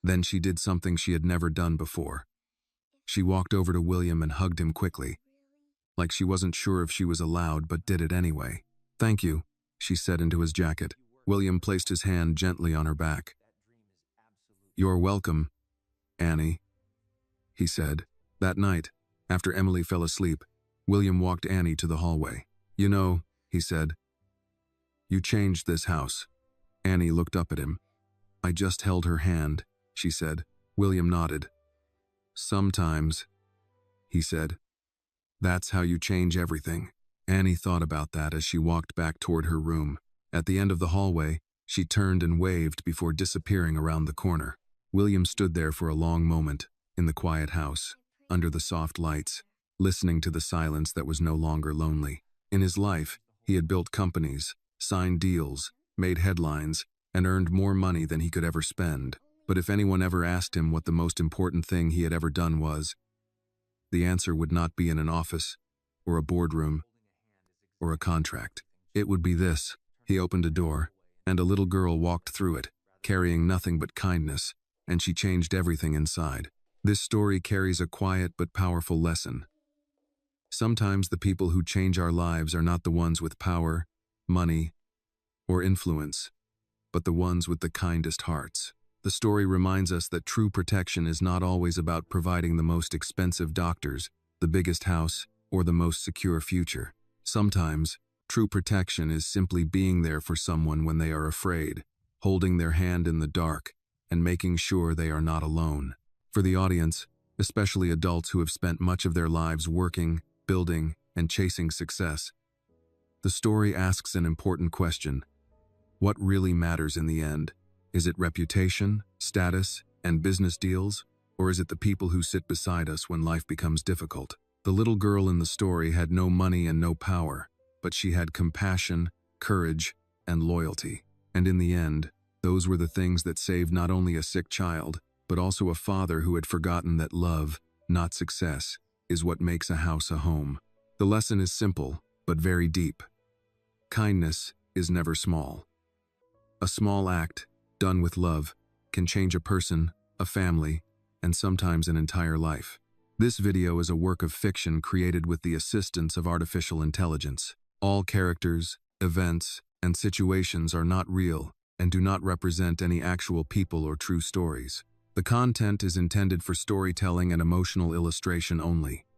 Then she did something she had never done before. She walked over to William and hugged him quickly, like she wasn't sure if she was allowed but did it anyway. Thank you, she said into his jacket. William placed his hand gently on her back. You're welcome, Annie, he said. That night, after Emily fell asleep, William walked Annie to the hallway. You know, he said, you changed this house. Annie looked up at him. I just held her hand, she said. William nodded. Sometimes, he said. That's how you change everything. Annie thought about that as she walked back toward her room. At the end of the hallway, she turned and waved before disappearing around the corner. William stood there for a long moment, in the quiet house, under the soft lights, listening to the silence that was no longer lonely. In his life, he had built companies, signed deals, made headlines, and earned more money than he could ever spend. But if anyone ever asked him what the most important thing he had ever done was, the answer would not be in an office, or a boardroom, or a contract. It would be this. He opened a door, and a little girl walked through it, carrying nothing but kindness, and she changed everything inside. This story carries a quiet but powerful lesson. Sometimes the people who change our lives are not the ones with power, money, or influence, but the ones with the kindest hearts. The story reminds us that true protection is not always about providing the most expensive doctors, the biggest house, or the most secure future. Sometimes, true protection is simply being there for someone when they are afraid, holding their hand in the dark, and making sure they are not alone. For the audience, especially adults who have spent much of their lives working, building, and chasing success, the story asks an important question. What really matters in the end? Is it reputation, status, and business deals? Or is it the people who sit beside us when life becomes difficult? The little girl in the story had no money and no power, but she had compassion, courage, and loyalty. And in the end, those were the things that saved not only a sick child, but also a father who had forgotten that love, not success, is what makes a house a home. The lesson is simple, but very deep. Kindness is never small. A small act, done with love, can change a person, a family, and sometimes an entire life. This video is a work of fiction created with the assistance of artificial intelligence. All characters, events, and situations are not real and do not represent any actual people or true stories. The content is intended for storytelling and emotional illustration only.